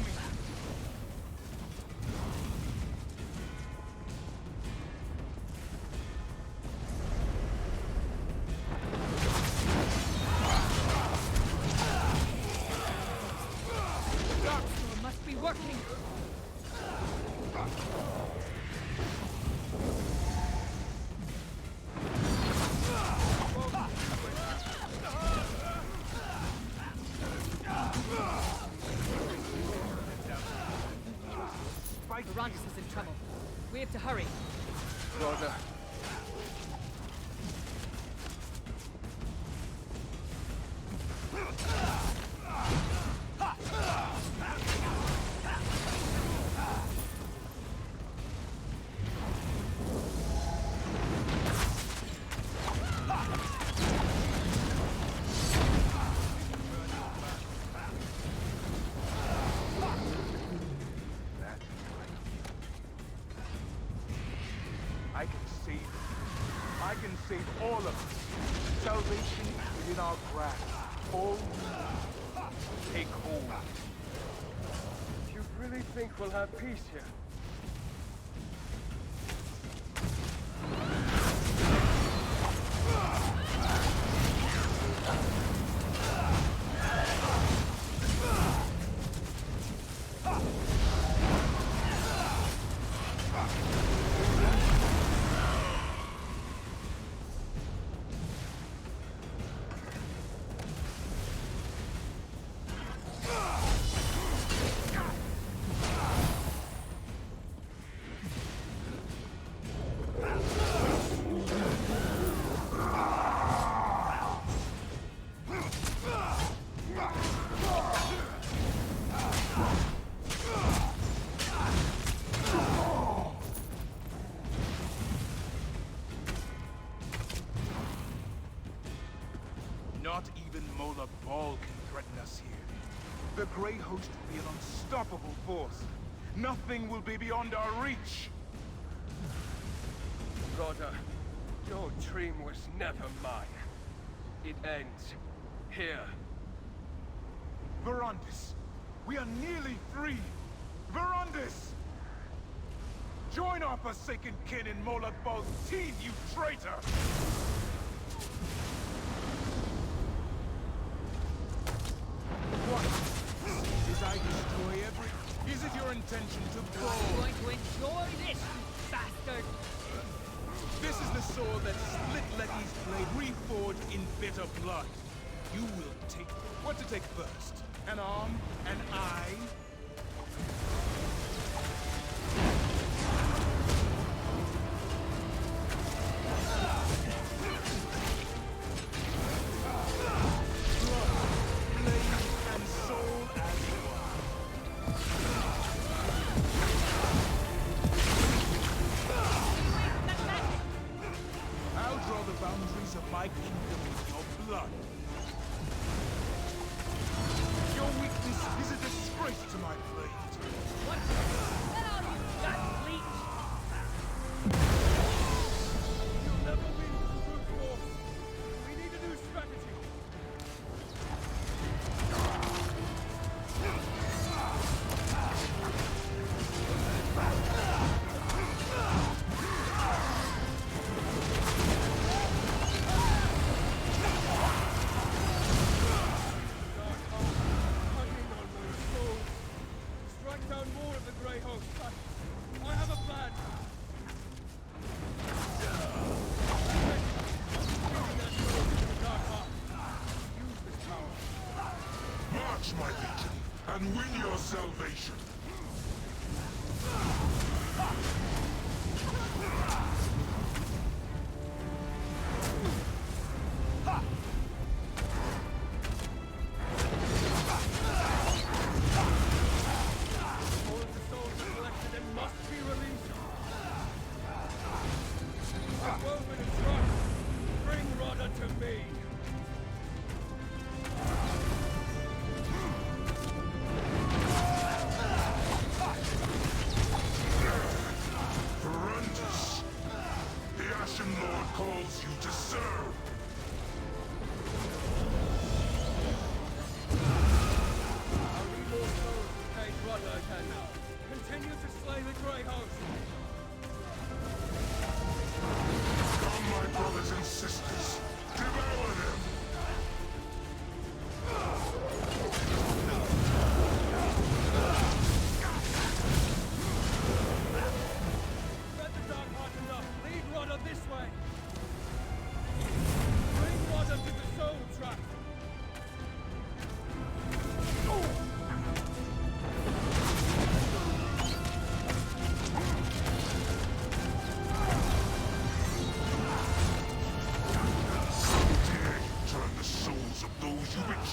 the dark storm must be working. Verandis is in trouble. We have to hurry. Rada. I can save all of us. Salvation is in our grasp. All take hold. You really think we'll have peace here? Not even Mola Ball can threaten us here. The Grey Host will be an unstoppable force. Nothing will be beyond our reach. Rada, your dream was never mine. It ends here. Verandis, we are nearly free. Verandis! Join our forsaken kin in Mola Ball's team, you traitor! What? As I destroy every... Is it your intention to I'm brawl? going to enjoy this, you bastard! This is the sword that split Letty's blade, reforged in bitter blood. You will take... What to take first? An arm? An eye? Boundaries of my kingdom with your blood. Your weakness is a disgrace to my blade. What? Let out, you gut leech! You'll never win with brute force. We need a new strategy. Strike down more of the Grey Host. I have a plan. Use this power. March, my legion, and win your salvation.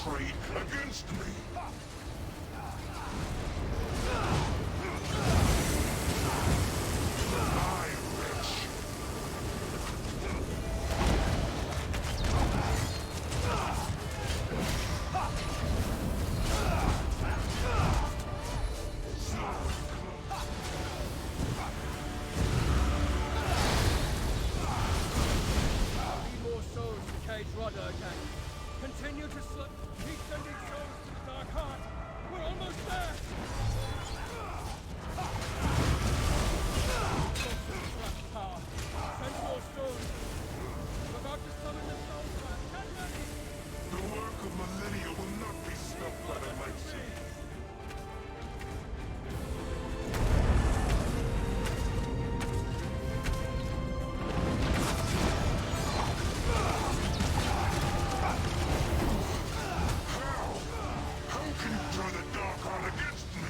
trade against me. My wretch. More souls to cage Rodder again. Continue to slip. Keep sending souls to the Dark Heart. We're almost there. Power. Send more souls. We're about to summon the souls back. Get ready. The work of millennia will not be stopped by the mighty. How can you turn the Dark Heart against me?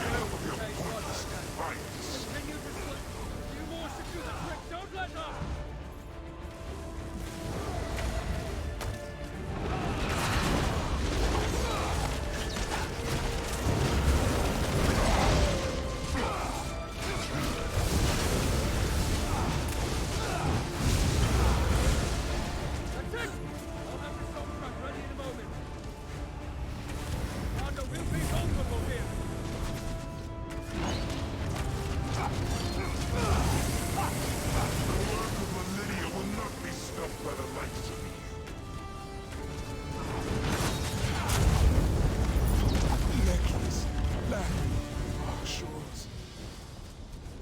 Enough of your pointless defiance. Continue to slip. You more should do the trick. Don't let up. That's it! I'll have the stop truck ready in a moment. Arno will be vulnerable here. The work of millennia will not be stopped by the likes of me. Necklace, black, dark shores,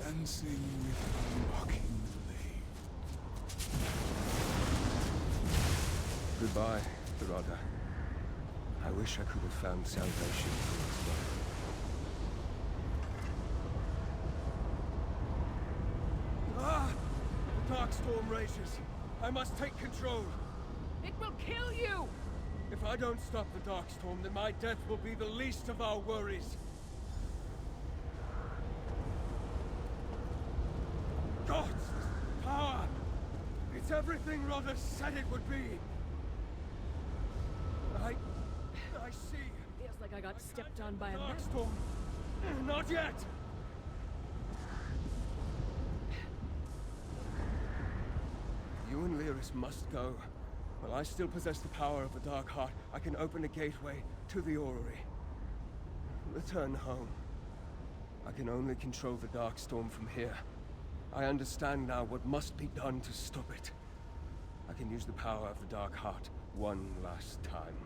dancing with a mocking blade. Goodbye, Rodder. I wish I could have found salvation for us both. Ah! The Darkstorm rages. I must take control. It will kill you! If I don't stop the Darkstorm, then my death will be the least of our worries. Gods! Power! It's everything Rodder said it would be! I see. Feels like I got stepped on by a man. Darkstorm! Not yet! You and Lyris must go. While I still possess the power of the Dark Heart, I can open a gateway to the orrery. Return home. I can only control the Darkstorm from here. I understand now what must be done to stop it. I can use the power of the Dark Heart one last time.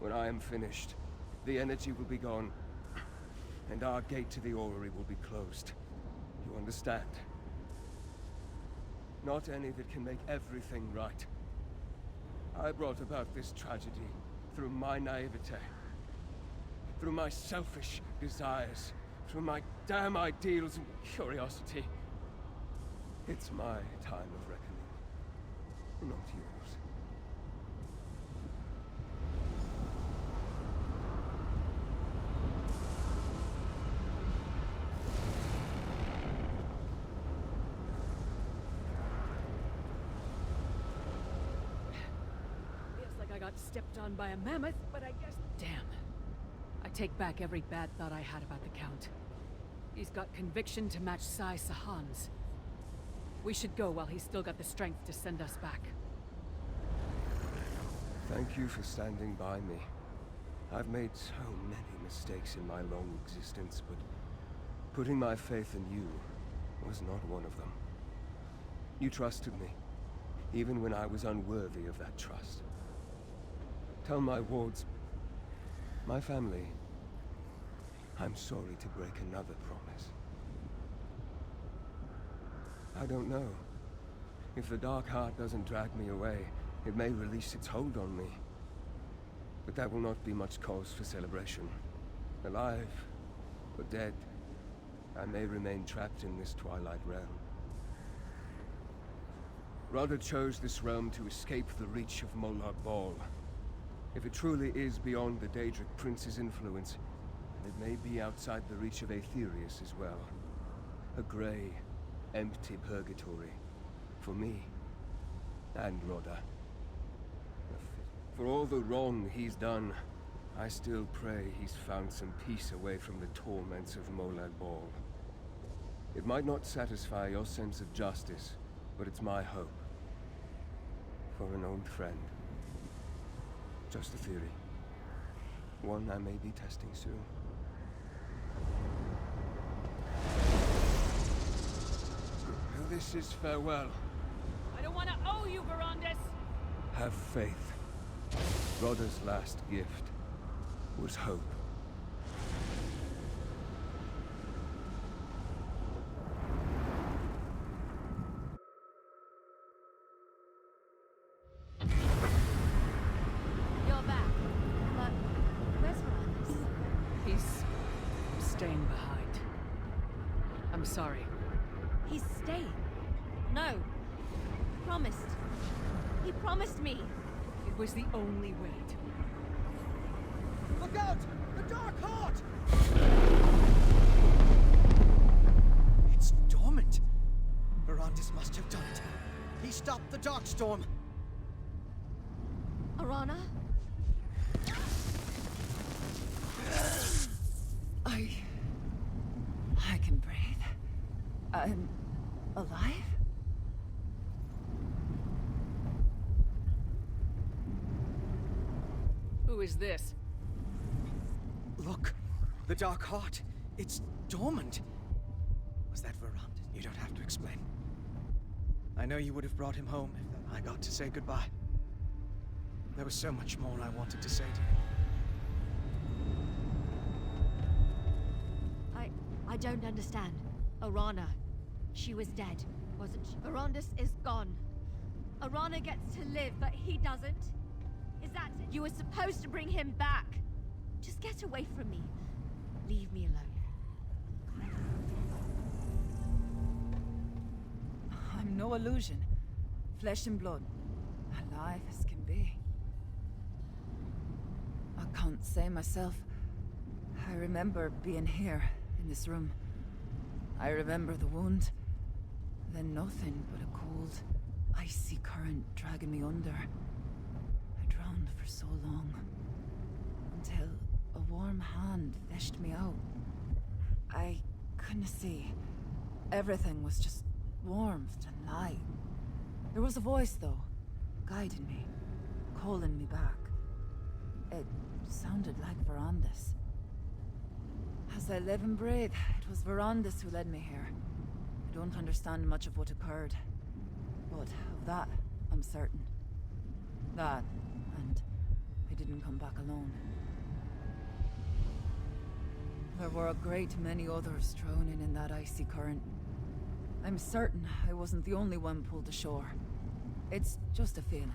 When I am finished, the energy will be gone, and our gate to the orrery will be closed. You understand? Not any that can make everything right. I brought about this tragedy through my naivete, through my selfish desires, through my damn ideals and curiosity. It's my time of reckoning, not yours. I got stepped on by a mammoth, but I guess... Damn. I take back every bad thought I had about the Count. He's got conviction to match Sai Sahan's. We should go while he's still got the strength to send us back. Thank you for standing by me. I've made so many mistakes in my long existence, but putting my faith in you was not one of them. You trusted me, even when I was unworthy of that trust. Tell my wards, my family, I'm sorry to break another promise. I don't know. If the Dark Heart doesn't drag me away, it may release its hold on me. But that will not be much cause for celebration. Alive, or dead, I may remain trapped in this Twilight realm. Rodder chose this realm to escape the reach of Molag Bal. If it truly is beyond the Daedric Prince's influence, then it may be outside the reach of Aetherius as well. A grey, empty purgatory. For me. And Rodda. For all the wrong he's done, I still pray he's found some peace away from the torments of Molag Bal. It might not satisfy your sense of justice, but it's my hope. For an old friend. Just a theory. One I may be testing soon. This is farewell. I don't want to owe you, Verandis! Have faith. Rodda's last gift was hope. You're back. But where's Verandis? He's staying behind. I'm sorry. He's staying. No. Promised. He promised me. It was the only way to... Look out! The Dark Heart! It's dormant. Verandis must have done it. He stopped the Darkstorm. Arana? I can breathe. I'm alive? Who is this? Look, the Dark Heart. It's dormant. Was that Verandis? You don't have to explain. I know you would have brought him home if I got to say goodbye. There was so much more I wanted to say to you. I don't understand. Arana. She was dead, wasn't she? Verandis is gone. Arana gets to live, but he doesn't. Is that it? You were supposed to bring him back. Just get away from me. Leave me alone. I'm no illusion. Flesh and blood. Alive as can be. I can't say myself. I remember being here, in this room. I remember the wound. Then nothing but a cold, icy current dragging me under. I drowned for so long. Until a warm hand fished me out. I couldn't see. Everything was just warmth and light. There was a voice, though, guiding me, calling me back. It sounded like Verandis. As I live and breathe, it was Verandis who led me here. I don't understand much of what occurred, but of that, I'm certain. That, and I didn't come back alone. There were a great many others drowning in that icy current. I'm certain I wasn't the only one pulled ashore. It's just a feeling,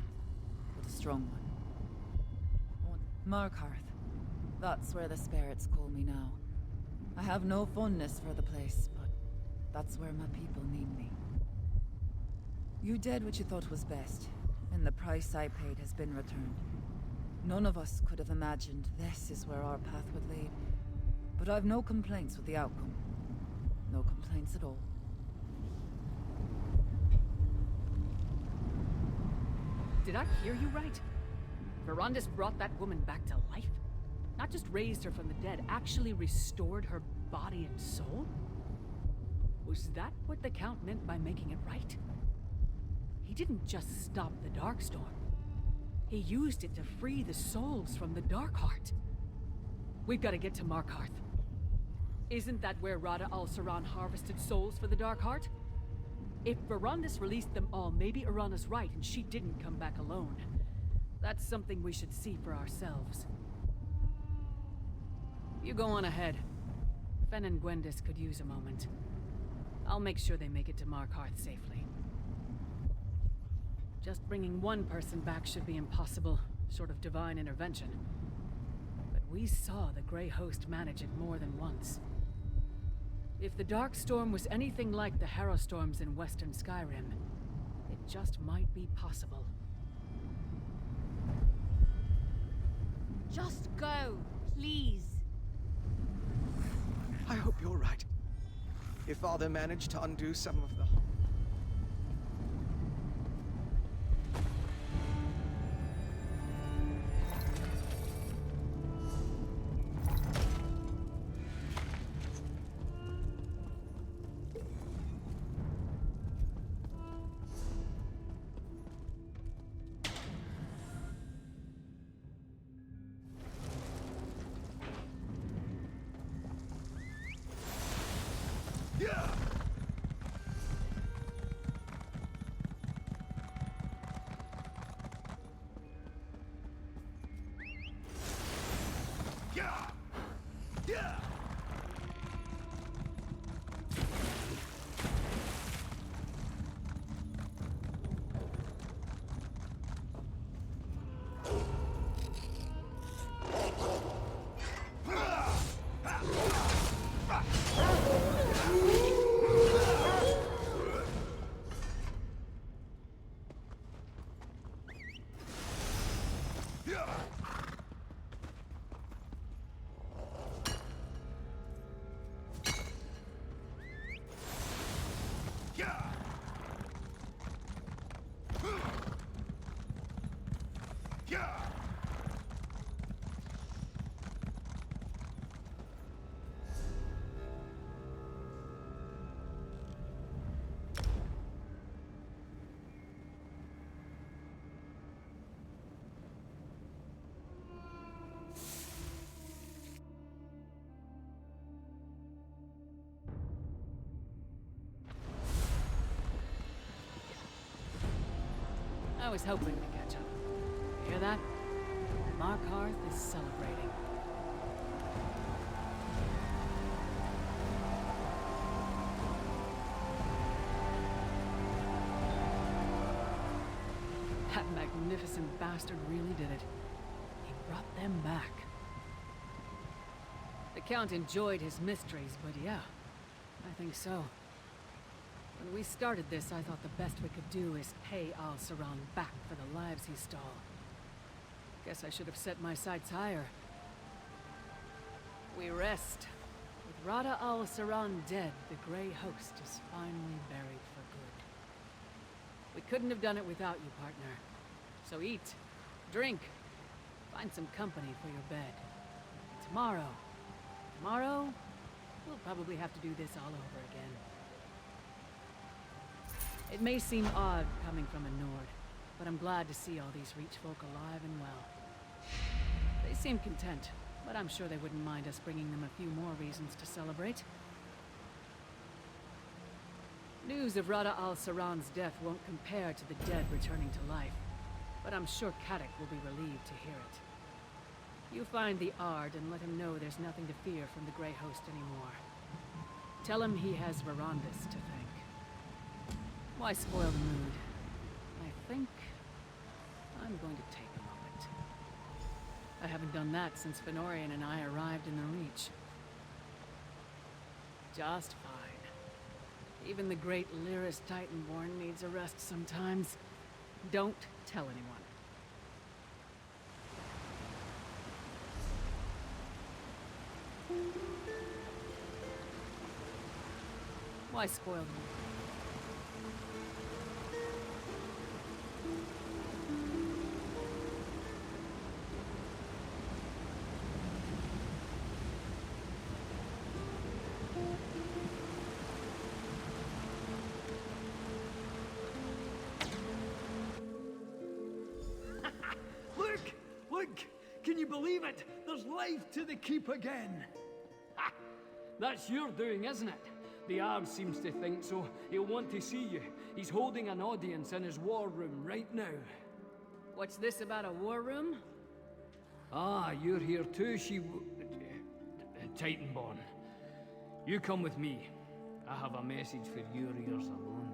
but a strong one. Markart. That's where the spirits call me now. I have no fondness for the place, but that's where my people need me. You did what you thought was best, and the price I paid has been returned. None of us could have imagined this is where our path would lead, but I've no complaints with the outcome. No complaints at all. Did I hear you right? Verandis brought that woman back to life? Not just raised her from the dead, actually restored her body and soul? Was that what the Count meant by making it right? He didn't just stop the Darkstorm. He used it to free the souls from the Darkheart. We've got to get to Markart. Isn't that where Rodda al-Saran harvested souls for the Darkheart? If Verandis released them all, maybe Arana's right and she didn't come back alone. That's something we should see for ourselves. You go on ahead. Fen and Gwendis could use a moment. I'll make sure they make it to Markart safely. Just bringing one person back should be impossible, sort of divine intervention. But we saw the Grey Host manage it more than once. If the Darkstorm was anything like the Harrowstorms in Western Skyrim, it just might be possible. Just go, please. I hope you're right. If Father managed to undo some of the... I was hoping to catch up. You hear that? Markart is celebrating. That magnificent bastard really did it. He brought them back. The Count enjoyed his mysteries, but yeah, I think so. When we started this, I thought the best we could do is pay Al-Saran back for the lives he stole. Guess I should have set my sights higher. We rest. With Rada Al-Saran dead, the Grey Host is finally buried for good. We couldn't have done it without you, partner. So eat, drink, find some company for your bed. Tomorrow, we'll probably have to do this all over again. It may seem odd coming from a Nord, but I'm glad to see all these Reach folk alive and well. They seem content, but I'm sure they wouldn't mind us bringing them a few more reasons to celebrate. News of Rada Al-Saran's death won't compare to the dead returning to life, but I'm sure Kadek will be relieved to hear it. You find the Ard and let him know there's nothing to fear from the Grey Host anymore. Tell him he has Verandis to thank. Why spoil the mood? I think I'm going to take a moment. I haven't done that since Fenorian and I arrived in the Reach. Just fine. Even the great Lyris Titanborn needs a rest sometimes. Don't tell anyone. Why spoil the mood? Look! Can you believe it? There's life to the keep again! Ha! That's your doing, isn't it? The Ard seems to think so. He'll want to see you. He's holding an audience in his war room right now. What's this about a war room? Ah, you're here too, Titanborn. You come with me. I have a message for your ears alone.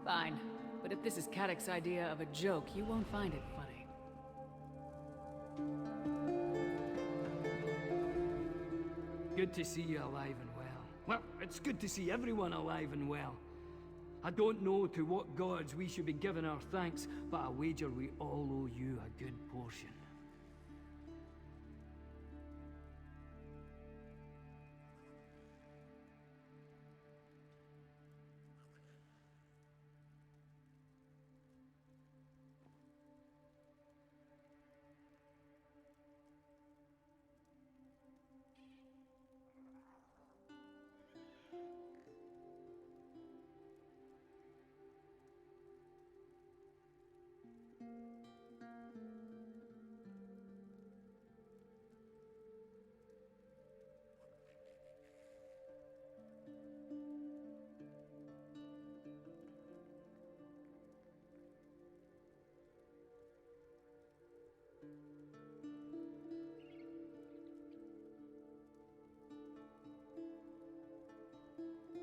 Fine. But if this is Kadek's idea of a joke, you won't find it funny. Good to see you alive and well. Well, it's good to see everyone alive and well. I don't know to what gods we should be giving our thanks, but I wager we all owe you a good portion.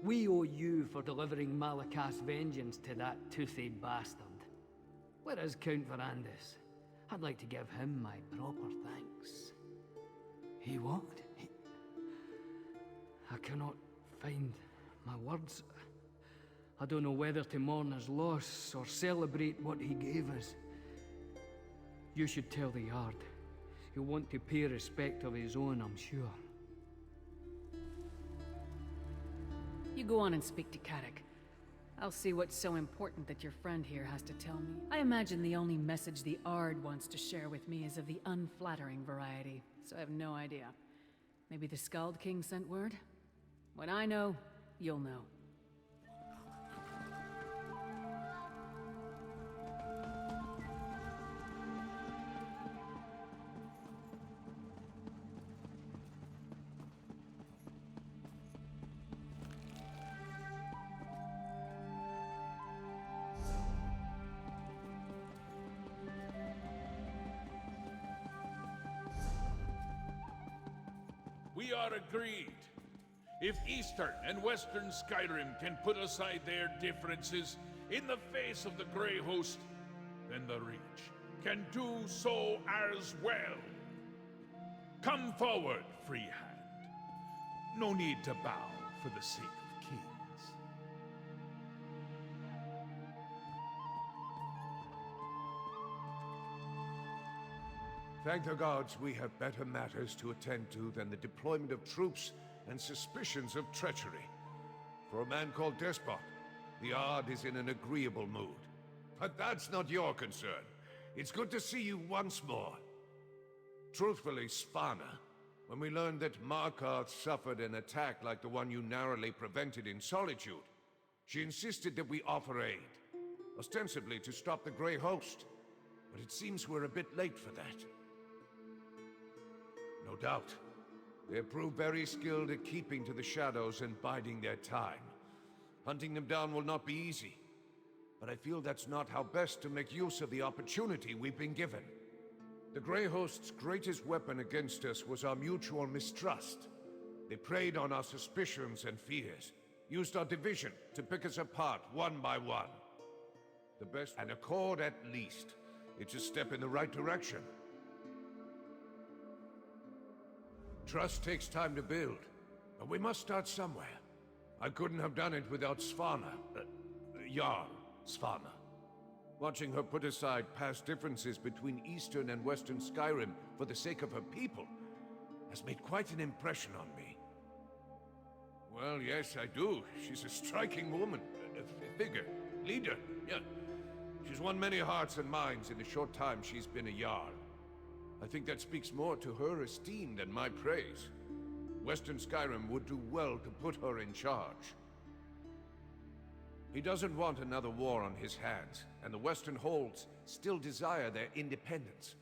We owe you for delivering Malakas's vengeance to that toothy bastard. Where is Count Verandis? I'd like to give him my proper thanks. He what? I cannot find my words. I don't know whether to mourn his loss or celebrate what he gave us. You should tell the Yard. He'll want to pay respect of his own, I'm sure. You go on and speak to Kadok. I'll see what's so important that your friend here has to tell me. I imagine the only message the Ard wants to share with me is of the unflattering variety, so I have no idea. Maybe the Skald King sent word? When I know, you'll know. We are agreed. If Eastern and Western Skyrim can put aside their differences in the face of the Grey Host, then the Reach can do so as well. Come forward, free hand. No need to bow for the sake of kings. Thank the gods we have better matters to attend to than the deployment of troops and suspicions of treachery. For a man called Despot, the Ard is in an agreeable mood. But that's not your concern. It's good to see you once more. Truthfully, Svanna, when we learned that Markart suffered an attack like the one you narrowly prevented in Solitude, she insisted that we offer aid, ostensibly to stop the Grey Host. But it seems we're a bit late for that. No doubt. They prove very skilled at keeping to the shadows and biding their time. Hunting them down will not be easy. But I feel that's not how best to make use of the opportunity we've been given. The Grey Host's greatest weapon against us was our mutual mistrust. They preyed on our suspicions and fears, used our division to pick us apart one by one. The best, an accord at least. It's a step in the right direction. Trust takes time to build, but we must start somewhere. I couldn't have done it without Svanna. Jarl Svanna. Watching her put aside past differences between Eastern and Western Skyrim for the sake of her people has made quite an impression on me. Well, yes, I do. She's a striking woman, a figure, leader, yeah. She's won many hearts and minds in the short time she's been a Jarl. I think that speaks more to her esteem than my praise. Western Skyrim would do well to put her in charge. He doesn't want another war on his hands, and the Western Holds still desire their independence.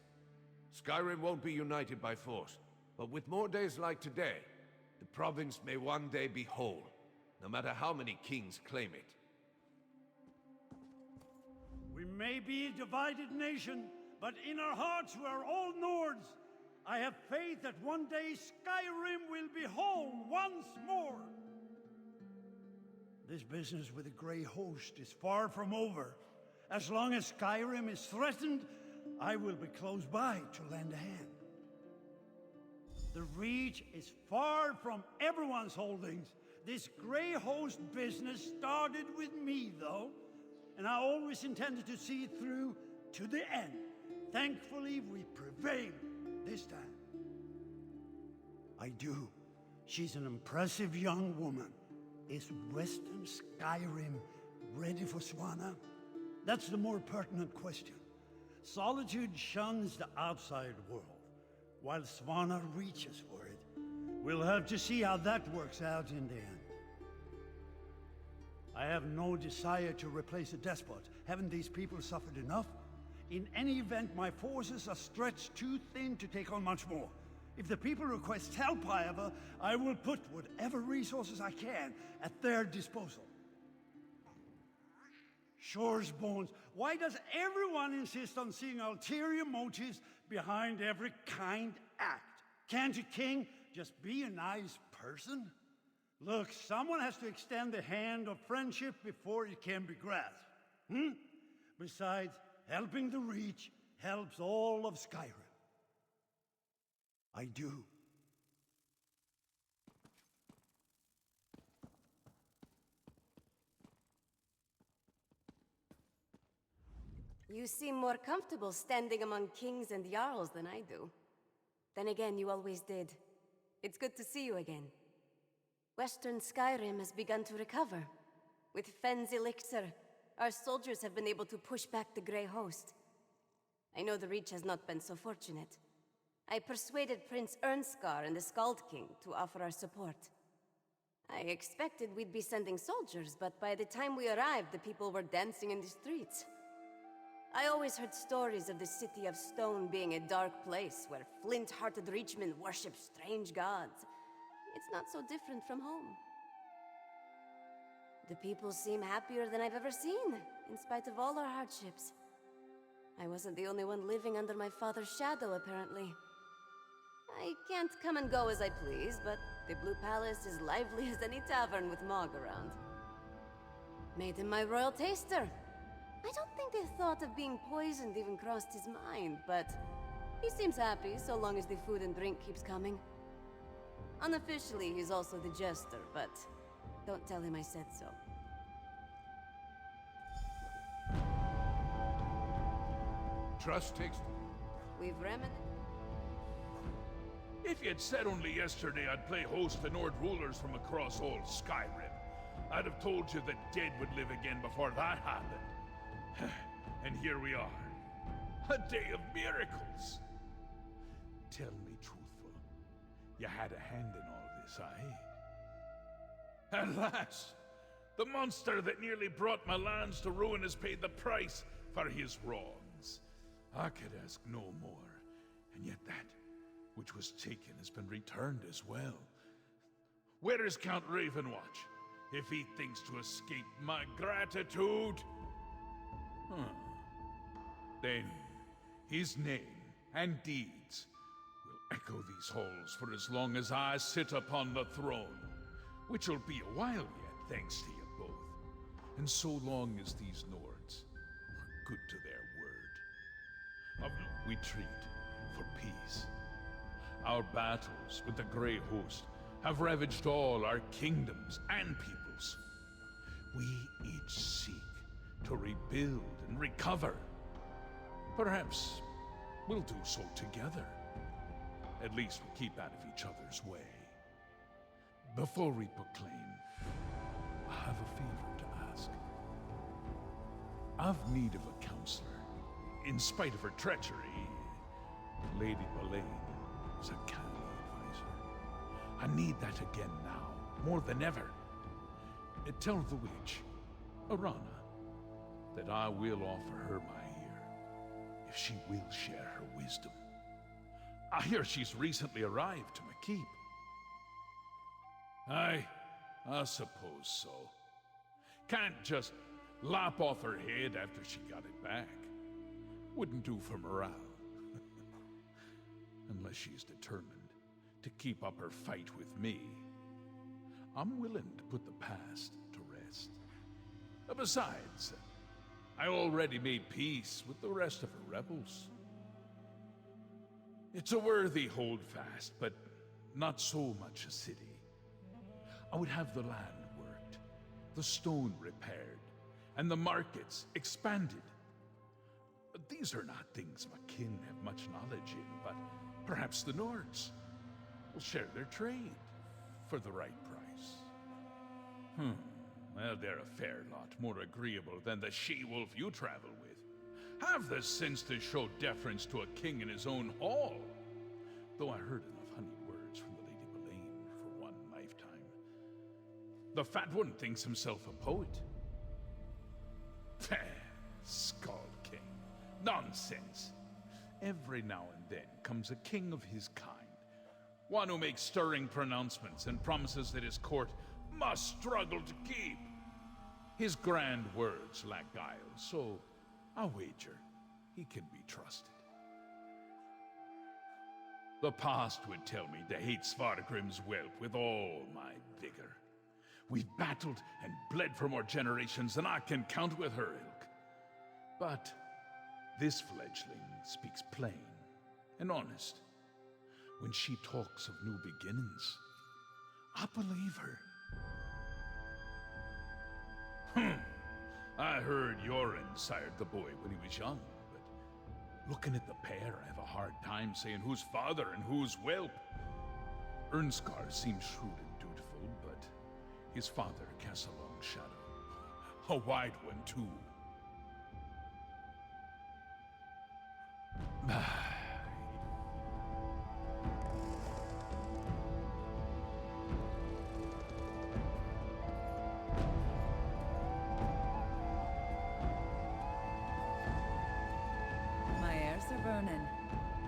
Skyrim won't be united by force, but with more days like today, the province may one day be whole, no matter how many kings claim it. We may be a divided nation, but in our hearts we are all Nords. I have faith that one day Skyrim will be whole once more. This business with the Grey Host is far from over. As long as Skyrim is threatened, I will be close by to lend a hand. The Reach is far from everyone's holdings. This Grey Host business started with me, though, and I always intended to see it through to the end. Thankfully, we prevailed this time. I do. She's an impressive young woman. Is Western Skyrim ready for Svanna? That's the more pertinent question. Solitude shuns the outside world, while Svanna reaches for it. We'll have to see how that works out in the end. I have no desire to replace a despot. Haven't these people suffered enough? In any event, my forces are stretched too thin to take on much more. If the people request help, however, I will put whatever resources I can at their disposal. Shore's bones, why does everyone insist on seeing ulterior motives behind every kind act? Can't a king just be a nice person? Look, someone has to extend the hand of friendship before it can be grasped. Besides, helping the Reach helps all of Skyrim. I do. You seem more comfortable standing among kings and jarls than I do. Then again, you always did. It's good to see you again. Western Skyrim has begun to recover. With Fenn's elixir, our soldiers have been able to push back the Grey Host. I know the Reach has not been so fortunate. I persuaded Prince Ernskar and the Skald King to offer our support. I expected we'd be sending soldiers, but by the time we arrived, the people were dancing in the streets. I always heard stories of the City of Stone being a dark place where flint-hearted Reachmen worship strange gods. It's not so different from home. The people seem happier than I've ever seen, in spite of all our hardships. I wasn't the only one living under my father's shadow, apparently. I can't come and go as I please, but the Blue Palace is lively as any tavern with Mog around. Made him my royal taster. I don't think the thought of being poisoned even crossed his mind, but he seems happy so long as the food and drink keeps coming. Unofficially, he's also the jester, but don't tell him I said so. Trust takes... We've reminisced. If you'd said only yesterday I'd play host to Nord rulers from across all Skyrim, I'd have told you that dead would live again before that happened. And here we are. A day of miracles. Tell me truthful, you had a hand in all this, aye? Alas, the monster that nearly brought my lands to ruin has paid the price for his wrongs. I could ask no more, and yet that which was taken has been returned as well. Where is Count Ravenwatch, if he thinks to escape my gratitude? Then, his name and deeds will echo these halls for as long as I sit upon the throne, which will be a while yet, thanks to you both. And so long as these Nords are good to their word. We treat for peace. Our battles with the Grey Host have ravaged all our kingdoms and peoples. We each seek to rebuild and recover. Perhaps we'll do so together. At least we'll keep out of each other's way. Before we proclaim, I have a favor to ask. I've need of a counselor. In spite of her treachery, Lady Boleyn is a canny advisor. I need that again now, more than ever. Tell the witch, Arana, that I will offer her my ear, if she will share her wisdom. I hear she's recently arrived to my keep. Aye, I suppose so. Can't just lop off her head after she got it back. Wouldn't do for morale. Unless she's determined to keep up her fight with me. I'm willing to put the past to rest. Besides, I already made peace with the rest of her rebels. It's a worthy holdfast, but not so much a city. I would have the land worked, the stone repaired, and the markets expanded. These are not things my kin have much knowledge in, but perhaps the Nords will share their trade for the right price. Well, they're a fair lot more agreeable than the she-wolf you travel with. Have the sense to show deference to a king in his own hall. Though I heard enough honeyed words from the Lady Boleyn for one lifetime. The fat one thinks himself a poet. Skald King. Nonsense. Every now and then comes a king of his kind. One who makes stirring pronouncements and promises that his court must struggle to keep. His grand words lack guile, so I'll wager he can be trusted. The past would tell me to hate Svargrim's whelp with all my vigor. We've battled and bled for more generations than I can count with her ilk. But this fledgling speaks plain and honest. When she talks of new beginnings, I believe her. I heard Yoren sired the boy when he was young, but looking at the pair, I have a hard time saying who's father and who's whelp. Ernskar seems shrewd and dutiful, but his father casts a long shadow. A wide one, too.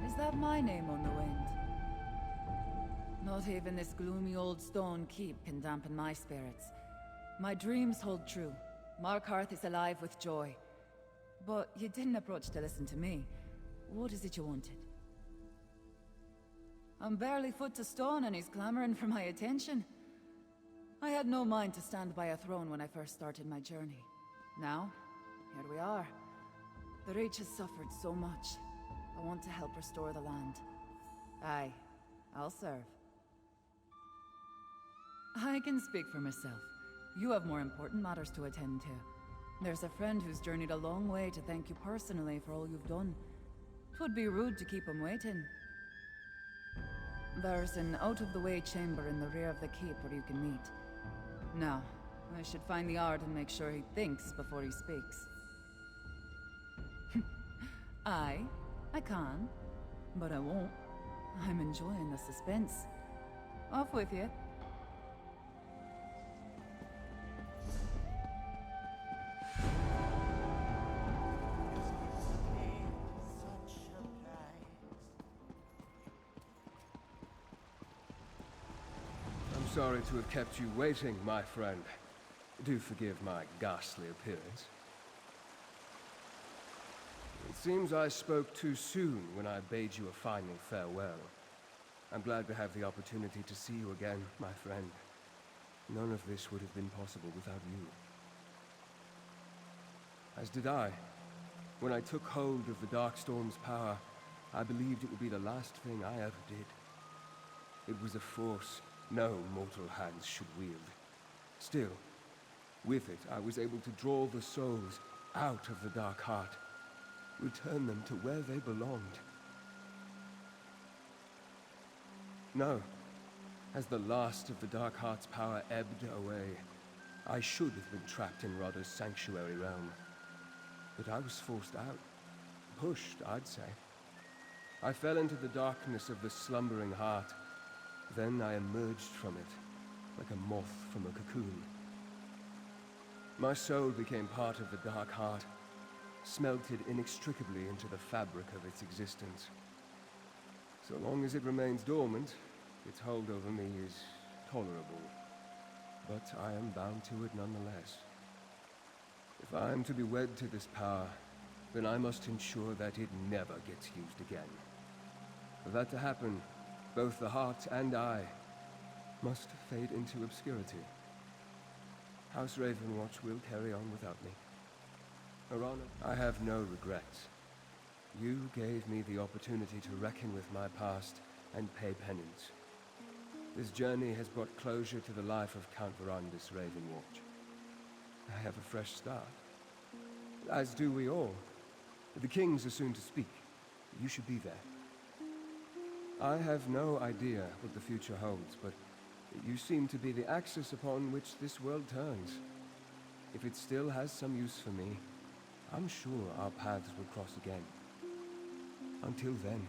Is that my name on the wind? Not even this gloomy old stone keep can dampen my spirits. My dreams hold true. Markart is alive with joy. But you didn't approach to listen to me. What is it you wanted? I'm barely foot to stone and he's clamoring for my attention. I had no mind to stand by a throne when I first started my journey. Now, here we are. The Reach has suffered so much. I want to help restore the land. Aye, I'll serve. I can speak for myself. You have more important matters to attend to. There's a friend who's journeyed a long way to thank you personally for all you've done. 'Twould be rude to keep him waiting. There's an out-of-the-way chamber in the rear of the keep where you can meet. Now, I should find the Ard and make sure he thinks before he speaks. Aye. I can, but I won't. I'm enjoying the suspense. Off with you. I'm sorry to have kept you waiting, my friend. Do forgive my ghastly appearance. It seems I spoke too soon when I bade you a final farewell. I'm glad to have the opportunity to see you again, my friend. None of this would have been possible without you. As did I. When I took hold of the Darkstorm's power, I believed it would be the last thing I ever did. It was a force no mortal hands should wield. Still, with it, I was able to draw the souls out of the Dark Heart. Return them to where they belonged. No. As the last of the Dark Heart's power ebbed away, I should have been trapped in Rodda's sanctuary realm. But I was forced out. Pushed, I'd say. I fell into the darkness of the slumbering heart. Then I emerged from it, like a moth from a cocoon. My soul became part of the Dark Heart, smelted inextricably into the fabric of its existence. So long as it remains dormant, its hold over me is tolerable. But I am bound to it nonetheless. If I am to be wed to this power, then I must ensure that it never gets used again. For that to happen, both the heart and I must fade into obscurity. House Ravenwatch will carry on without me. Arana, I have no regrets. You gave me the opportunity to reckon with my past and pay penance. This journey has brought closure to the life of Count Verandis Ravenwatch. I have a fresh start. As do we all. The kings are soon to speak. You should be there. I have no idea what the future holds, but you seem to be the axis upon which this world turns. If it still has some use for me, I'm sure our paths will cross again. Until then,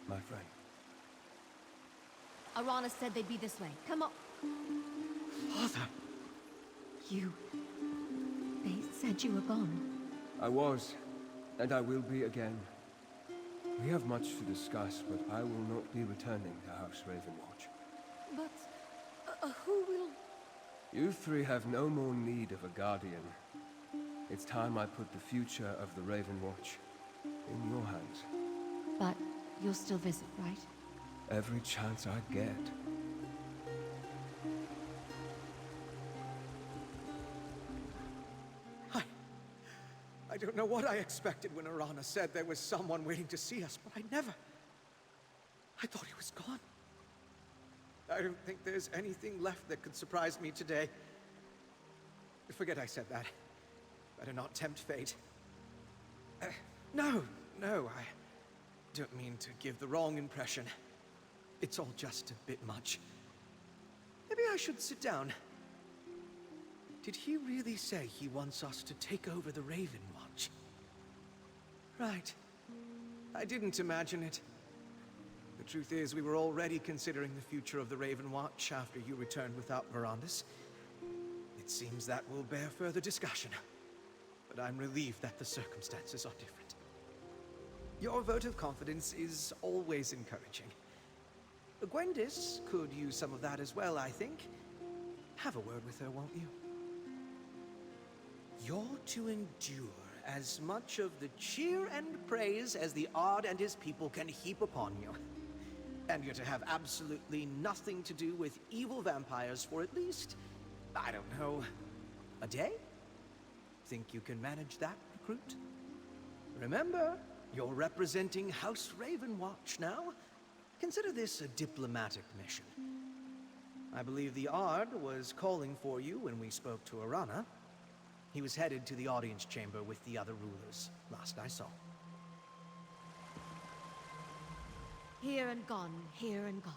my friend. Arana said they'd be this way. Come on. Father! You... They said you were gone. I was, and I will be again. We have much to discuss, but I will not be returning to House Ravenwatch. But... who will... You three have no more need of a guardian. It's time I put the future of the Ravenwatch in your hands. But you'll still visit, right? Every chance I get. I don't know what I expected when Arana said there was someone waiting to see us, but I thought he was gone. I don't think there's anything left that could surprise me today. Forget I said that. Better not tempt fate. No, I don't mean to give the wrong impression. It's all just a bit much. Maybe I should sit down. Did he really say he wants us to take over the Raven Watch? Right. I didn't imagine it. The truth is, we were already considering the future of the Raven Watch after you returned without Verandis. It seems that will bear further discussion. But I'm relieved that the circumstances are different. Your vote of confidence is always encouraging. Gwendis could use some of that as well, I think. Have a word with her, won't you? You're to endure as much of the cheer and praise as the Ard and his people can heap upon you. And you're to have absolutely nothing to do with evil vampires for at least, I don't know, a day? Think you can manage that, recruit? Remember, you're representing House Ravenwatch now. Consider this a diplomatic mission. I believe the Ard was calling for you when we spoke to Arana. He was headed to the audience chamber with the other rulers, last I saw. Here and gone, here and gone.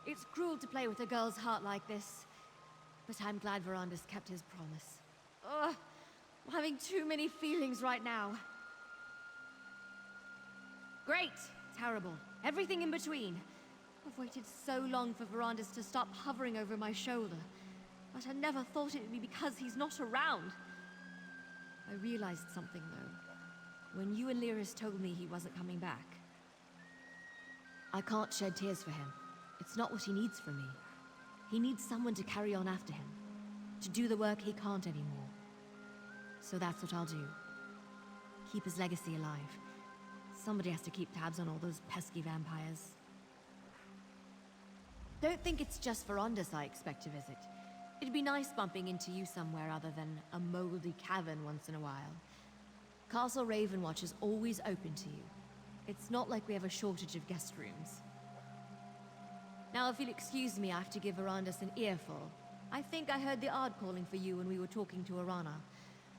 It's cruel to play with a girl's heart like this. But I'm glad Verandis kept his promise. Ugh, I'm having too many feelings right now. Great, terrible, everything in between. I've waited so long for Verandis to stop hovering over my shoulder. But I never thought it would be because he's not around. I realized something, though. When you and Lyris told me he wasn't coming back. I can't shed tears for him. It's not what he needs from me. He needs someone to carry on after him. To do the work he can't anymore. So that's what I'll do. Keep his legacy alive. Somebody has to keep tabs on all those pesky vampires. Don't think it's just Verandis I expect to visit. It'd be nice bumping into you somewhere other than a moldy cavern once in a while. Castle Ravenwatch is always open to you. It's not like we have a shortage of guest rooms. Now, if you'll excuse me, I have to give Verandis an earful. I think I heard the Ard calling for you when we were talking to Arana.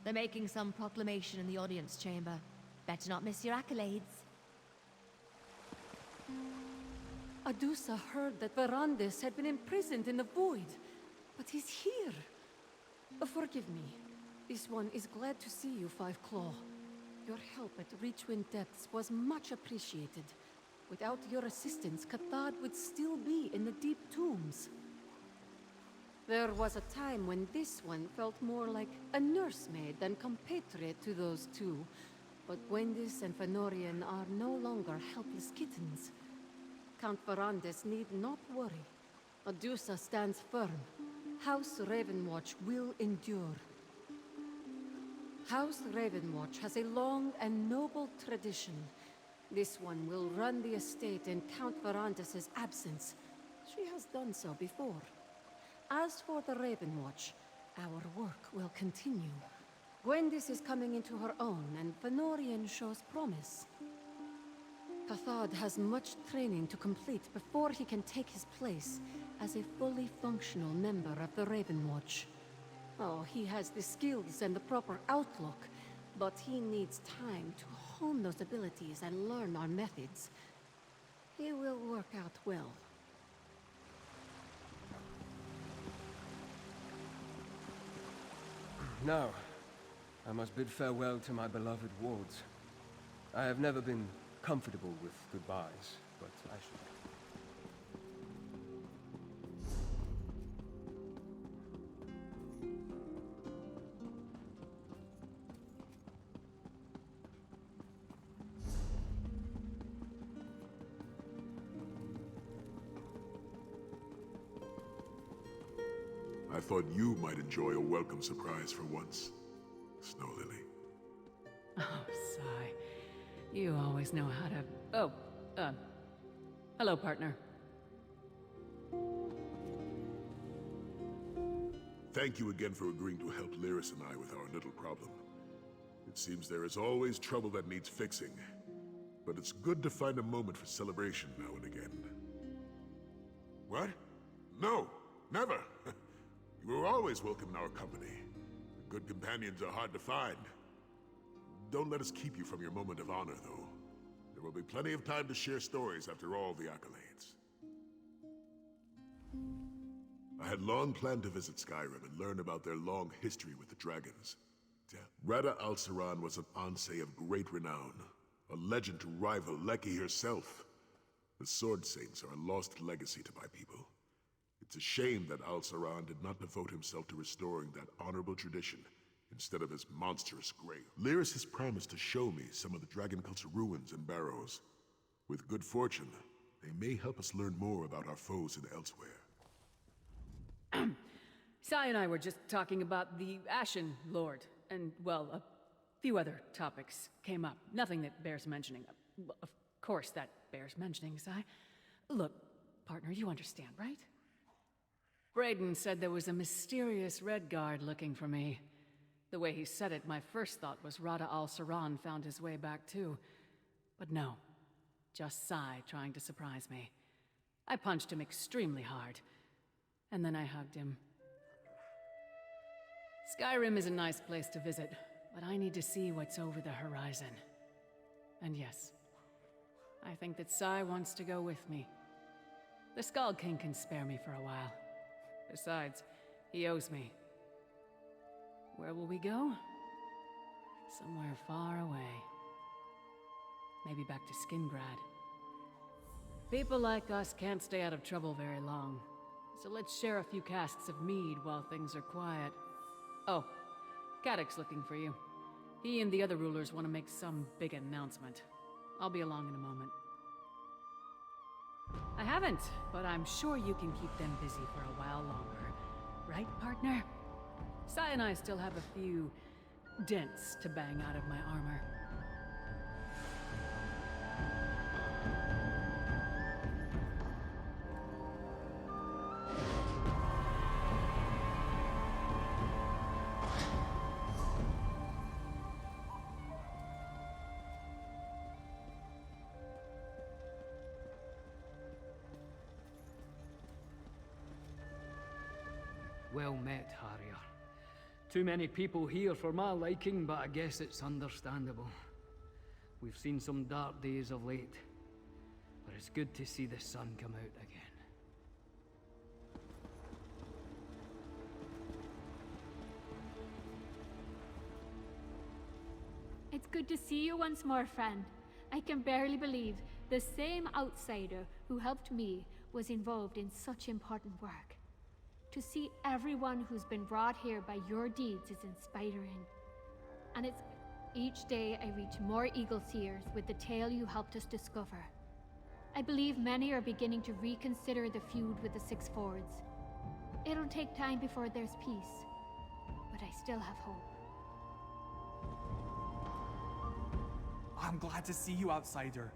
They're making some proclamation in the audience chamber. Better not miss your accolades. Adusa heard that Verandis had been imprisoned in the Void, but he's here. Forgive me. This one is glad to see you, Five Claw. Your help at Reachwind Depths was much appreciated. Without your assistance, Cathard would still be in the deep tombs. There was a time when this one felt more like a nursemaid than compatriot to those two. But Gwendis and Fenorian are no longer helpless kittens. Count Verandis need not worry. Adusa stands firm. House Ravenwatch will endure. House Ravenwatch has a long and noble tradition. This one will run the estate in Count Verandis' absence. She has done so before. As for the Ravenwatch, our work will continue. Gwendis is coming into her own, and Fenorian shows promise. Cathard has much training to complete before he can take his place as a fully functional member of the Ravenwatch. Oh, he has the skills and the proper outlook, but he needs time to hone those abilities and learn our methods. He will work out well. Now, I must bid farewell to my beloved wards. I have never been comfortable with goodbyes, but I should... I thought you might enjoy a welcome surprise for once, Snow Lily. Oh, sigh. You always know how to... Oh, hello, partner. Thank you again for agreeing to help Lyris and I with our little problem. It seems there is always trouble that needs fixing. But it's good to find a moment for celebration now and again. What? No, never. You are always welcome in our company. Good companions are hard to find. Don't let us keep you from your moment of honor, though. There will be plenty of time to share stories after all the accolades. I had long planned to visit Skyrim and learn about their long history with the dragons. Rada al-Saran was an Ansei of great renown, a legend to rival Leki herself. The Sword Saints are a lost legacy to my people. It's a shame that al-Saran did not devote himself to restoring that honorable tradition instead of his monstrous grave. Lyris has promised to show me some of the Dragon Cult's ruins and barrows. With good fortune, they may help us learn more about our foes in elsewhere. Sai and I were just talking about the Ashen Lord, and, well, a few other topics came up. Nothing that bears mentioning. Of course that bears mentioning, Sai. Look, partner, you understand, right? Brayden said there was a mysterious Red Guard looking for me. The way he said it, my first thought was Rada al-Saran found his way back too. But no, just Sai trying to surprise me. I punched him extremely hard, and then I hugged him. Skyrim is a nice place to visit, but I need to see what's over the horizon. And yes, I think that Sai wants to go with me. The Skull King can spare me for a while. Besides, he owes me. Where will we go? Somewhere far away. Maybe back to Skingrad. People like us can't stay out of trouble very long, so let's share a few casks of mead while things are quiet. Oh, Kadok's looking for you. He and the other rulers want to make some big announcement. I'll be along in a moment. I haven't, but I'm sure you can keep them busy for a while longer. Right, partner? Sai and I still have a few dents to bang out of my armor. Well met, Harrier. Too many people here for my liking, but I guess it's understandable. We've seen some dark days of late, but it's good to see the sun come out again. It's good to see you once more, friend. I can barely believe the same outsider who helped me was involved in such important work. To see everyone who's been brought here by your deeds is inspiring. And it's each day I reach more Eagle Seers with the tale you helped us discover. I believe many are beginning to reconsider the feud with the Six Fords. It'll take time before there's peace, but I still have hope. I'm glad to see you, outsider.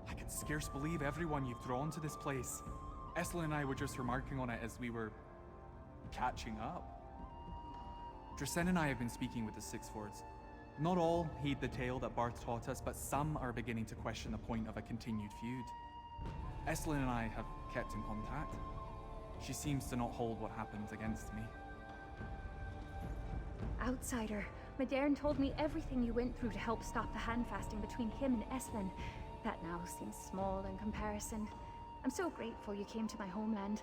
I can scarce believe everyone you've drawn to this place. Eslan and I were just remarking on it as we were catching up. Drasen and I have been speaking with the Six Fords. Not all heed the tale that Barth taught us, but some are beginning to question the point of a continued feud. Eslan and I have kept in contact. She seems to not hold what happened against me. Outsider, Modern told me everything you went through to help stop the handfasting between him and Eslan. That now seems small in comparison. I'm so grateful you came to my homeland.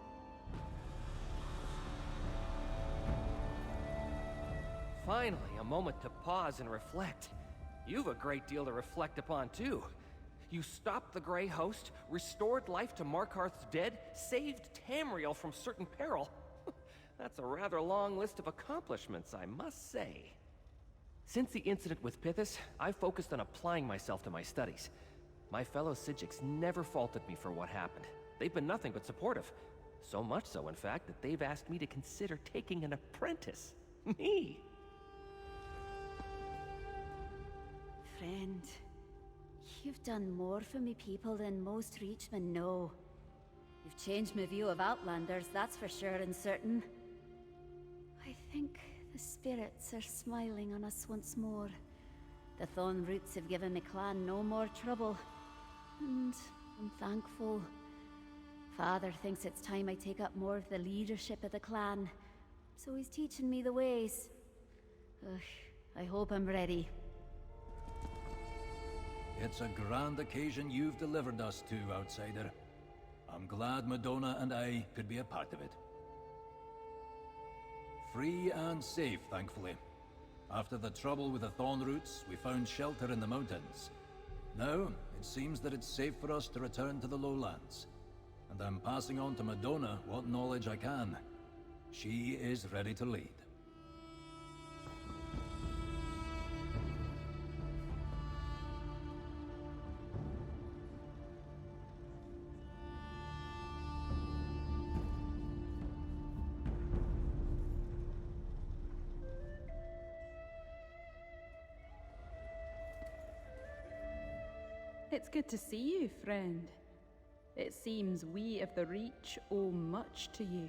Finally, a moment to pause and reflect. You've a great deal to reflect upon, too. You stopped the Grey Host, restored life to Markart's dead, saved Tamriel from certain peril. That's a rather long list of accomplishments, I must say. Since the incident with Pithis, I've focused on applying myself to my studies. My fellow Sijiks never faulted me for what happened. They've been nothing but supportive. So much so, in fact, that they've asked me to consider taking an apprentice. Me! Friend, you've done more for me people than most Reachmen know. You've changed my view of Outlanders, that's for sure and certain. I think the spirits are smiling on us once more, The Thorn Roots have given my clan no more trouble, and I'm thankful. Father thinks it's time I take up more of the leadership of the clan, so he's teaching me the ways. Ugh, I hope I'm ready. It's a grand occasion you've delivered us to, outsider. I'm glad Madonna and I could be a part of it. Free and safe, thankfully. After the trouble with the Thorn Roots, we found shelter in the mountains. Now, it seems that it's safe for us to return to the lowlands. And I'm passing on to Madonna what knowledge I can. She is ready to lead. It's good to see you, friend. It seems we of the Reach owe much to you.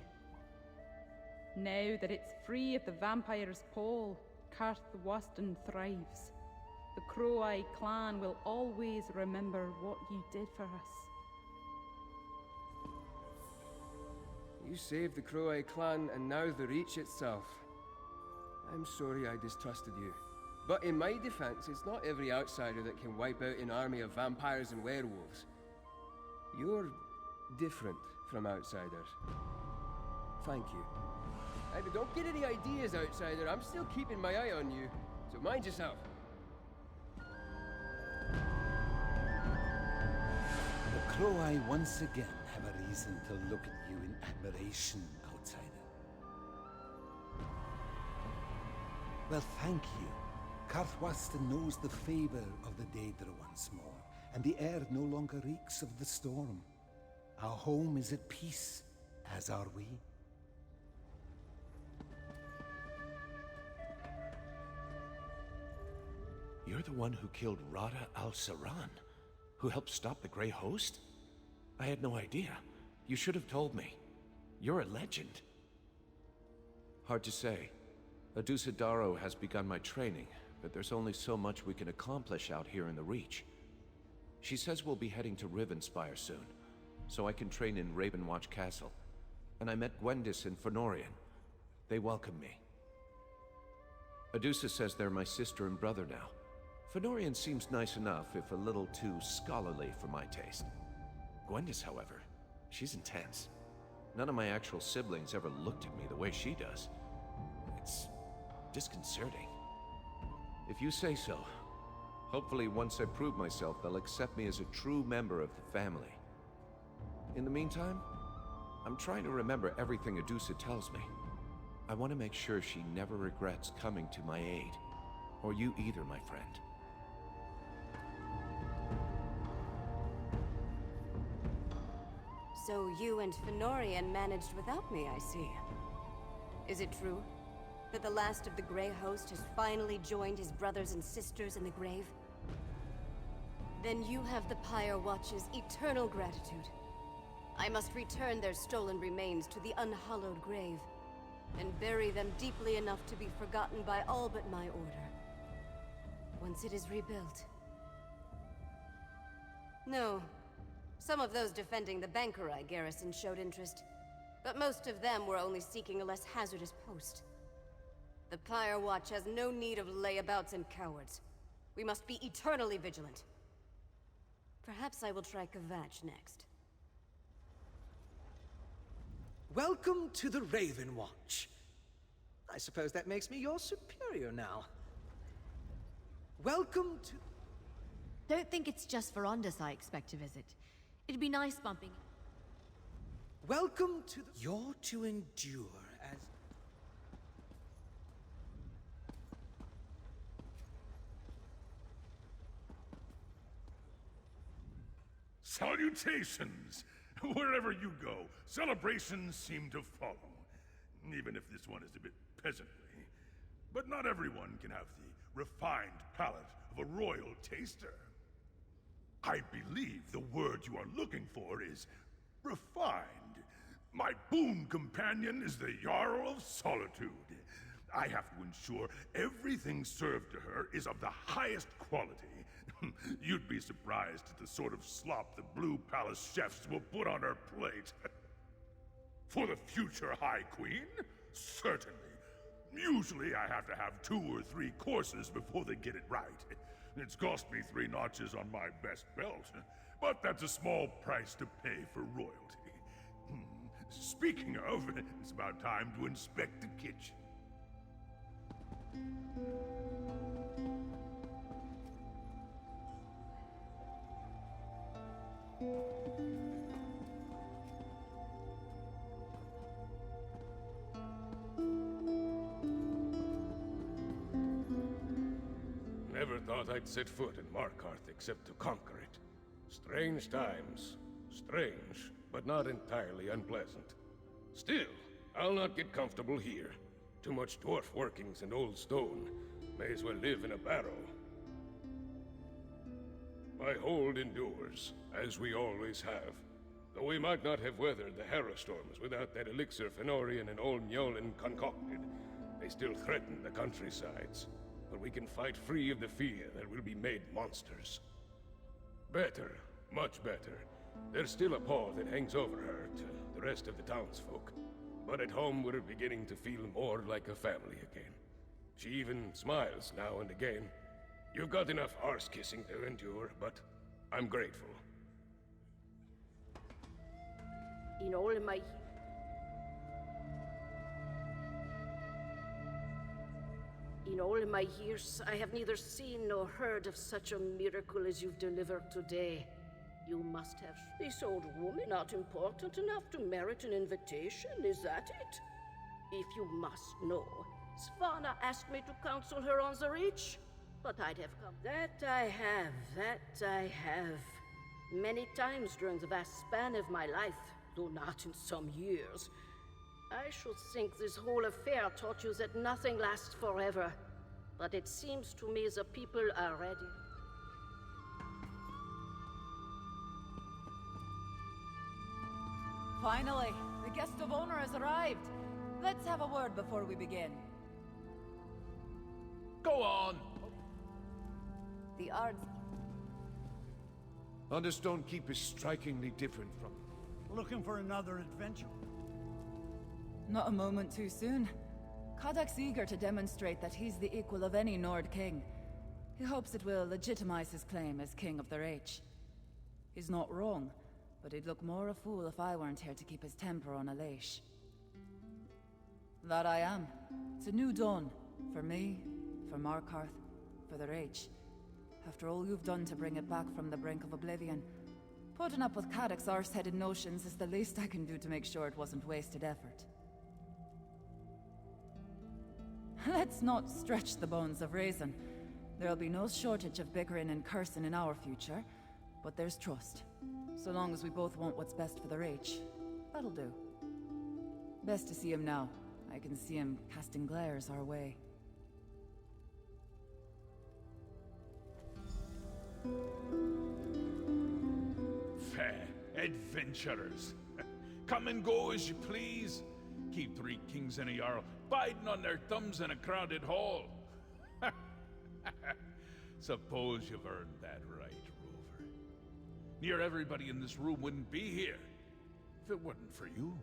Now that it's free of the vampire's pall, Karthwaston thrives. The Crow-Eye clan will always remember what you did for us. You saved the Crow-Eye clan and now the Reach itself. I'm sorry I distrusted you. But in my defense, it's not every outsider that can wipe out an army of vampires and werewolves. You're different from outsiders. Thank you. But don't get any ideas, outsider. I'm still keeping my eye on you, so mind yourself. The Crow-Eye once again have a reason to look at you in admiration, outsider. Well, thank you. Karthwaston knows the favor of the Daedra once more, and the air no longer reeks of the storm. Our home is at peace, as are we. You're the one who killed Rada al-Saran, who helped stop the Grey Host? I had no idea. You should have told me. You're a legend. Hard to say. Adusa Daro has begun my training, but there's only so much we can accomplish out here in the Reach. She says we'll be heading to Rivenspire soon, so I can train in Ravenwatch Castle. And I met Gwendis and Fenorian. They welcomed me. Adusa says they're my sister and brother now. Fenorian seems nice enough, if a little too scholarly for my taste. Gwendis, however, she's intense. None of my actual siblings ever looked at me the way she does. It's disconcerting. If you say so. Hopefully, once I prove myself, they'll accept me as a true member of the family. In the meantime, I'm trying to remember everything Adusa tells me. I want to make sure she never regrets coming to my aid. Or you either, my friend. So you and Fenorian managed without me, I see. Is it true that the last of the Grey Host has finally joined his brothers and sisters in the grave? Then you have the Pyre Watch's eternal gratitude. I must return their stolen remains to the unhallowed grave, and bury them deeply enough to be forgotten by all but my order. Once it is rebuilt. No. Some of those defending the Bankerai garrison showed interest, but most of them were only seeking a less hazardous post. The Pyre Watch has no need of layabouts and cowards. We must be eternally vigilant. Perhaps I will try Kvatch next. Welcome to the Raven Watch. I suppose that makes me your superior now. Welcome to... Don't think it's just Verandis I expect to visit. It'd be nice bumping... Welcome to the... You're to endure as... Salutations! Wherever you go, celebrations seem to follow. Even if this one is a bit peasantly. But not everyone can have the refined palate of a royal taster. I believe the word you are looking for is refined. My boon companion is the Jarl of Solitude. I have to ensure everything served to her is of the highest quality. You'd be surprised at the sort of slop the Blue Palace chefs will put on her plate. For the future High Queen? Certainly. Usually I have to have 2 or 3 courses before they get it right. It's cost me 3 notches on my best belt, but that's a small price to pay for royalty. Speaking of, it's about time to inspect the kitchen. Never thought I'd set foot in Markart except to conquer it. Strange times. Strange, but not entirely unpleasant. Still, I'll not get comfortable here. Too much dwarf workings and old stone. May as well live in a barrow. My hold endures, as we always have. Though we might not have weathered the Harrowstorms without that elixir Fenorian and old Nyolan concocted, they still threaten the countrysides. But we can fight free of the fear that we'll be made monsters. Better, much better. There's still a pall that hangs over her to the rest of the townsfolk. But at home we're beginning to feel more like a family again. She even smiles now and again. You've got enough arse-kissing to endure, but I'm grateful. In all my years, I have neither seen nor heard of such a miracle as you've delivered today. You must have... This old woman not important enough to merit an invitation, is that it? If you must know, Svanna asked me to counsel her on the reach, but I'd have come. That I have. Many times during the vast span of my life, though not in some years. I should think this whole affair taught you that nothing lasts forever. But it seems to me the people are ready. Finally, the guest of honor has arrived. Let's have a word before we begin. Go on! The Ards... Understone Keep is strikingly different from... Looking for another adventure? Not a moment too soon. Kodak's eager to demonstrate that he's the equal of any Nord king. He hopes it will legitimize his claim as king of the Reach. He's not wrong, but he'd look more a fool if I weren't here to keep his temper on a leash. That I am. It's a new dawn. For me, for Markart, for the Reach. After all you've done to bring it back from the brink of oblivion, putting up with Kadok's arse-headed notions is the least I can do to make sure it wasn't wasted effort. Let's not stretch the bones of reason. There'll be no shortage of bickering and cursing in our future, but there's trust. So long as we both want what's best for the Reach, that'll do. Best to see him now. I can see him casting glares our way. Fair adventurers. Come and go as you please. Keep 3 kings and a jarl biding on their thumbs in a crowded hall. Suppose you've earned that right, Rover. Near everybody in this room wouldn't be here if it wasn't for you.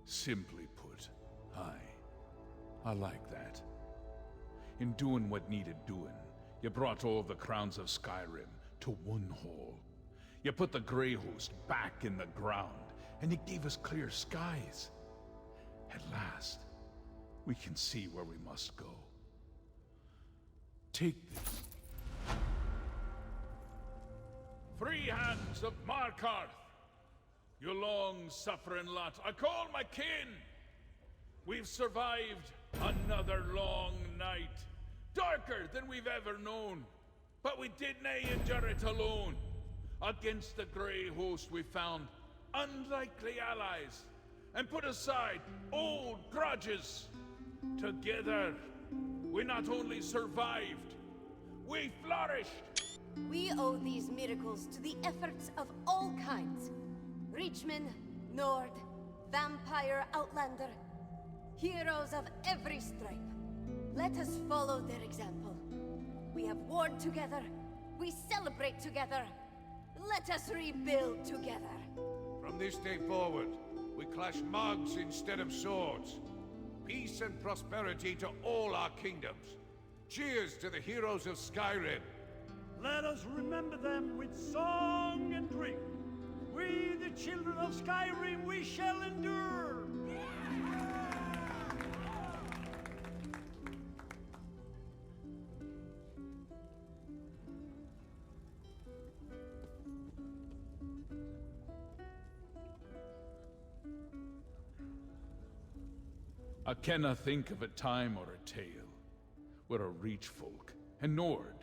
Simply put, I like that. In doing what needed doing, you brought all the crowns of Skyrim to one hall. You put the Grey Host back in the ground, and you gave us clear skies. At last, we can see where we must go. Take this. Free hands of Markart! You long-suffering lot, I call my kin! We've survived another long night, darker than we've ever known. But we did nae endure it alone. Against the Grey Host we found unlikely allies, and put aside old grudges. Together, we not only survived, we flourished! We owe these miracles to the efforts of all kinds. Reachmen, Nord, vampire outlander, heroes of every stripe. Let us follow their example. We have warred together. We celebrate together. Let us rebuild together. From this day forward, we clash mugs instead of swords. Peace and prosperity to all our kingdoms. Cheers to the heroes of Skyrim. Let us remember them with song and drink. We, the children of Skyrim, we shall endure. I cannot think of a time or a tale where a Reach folk and Nord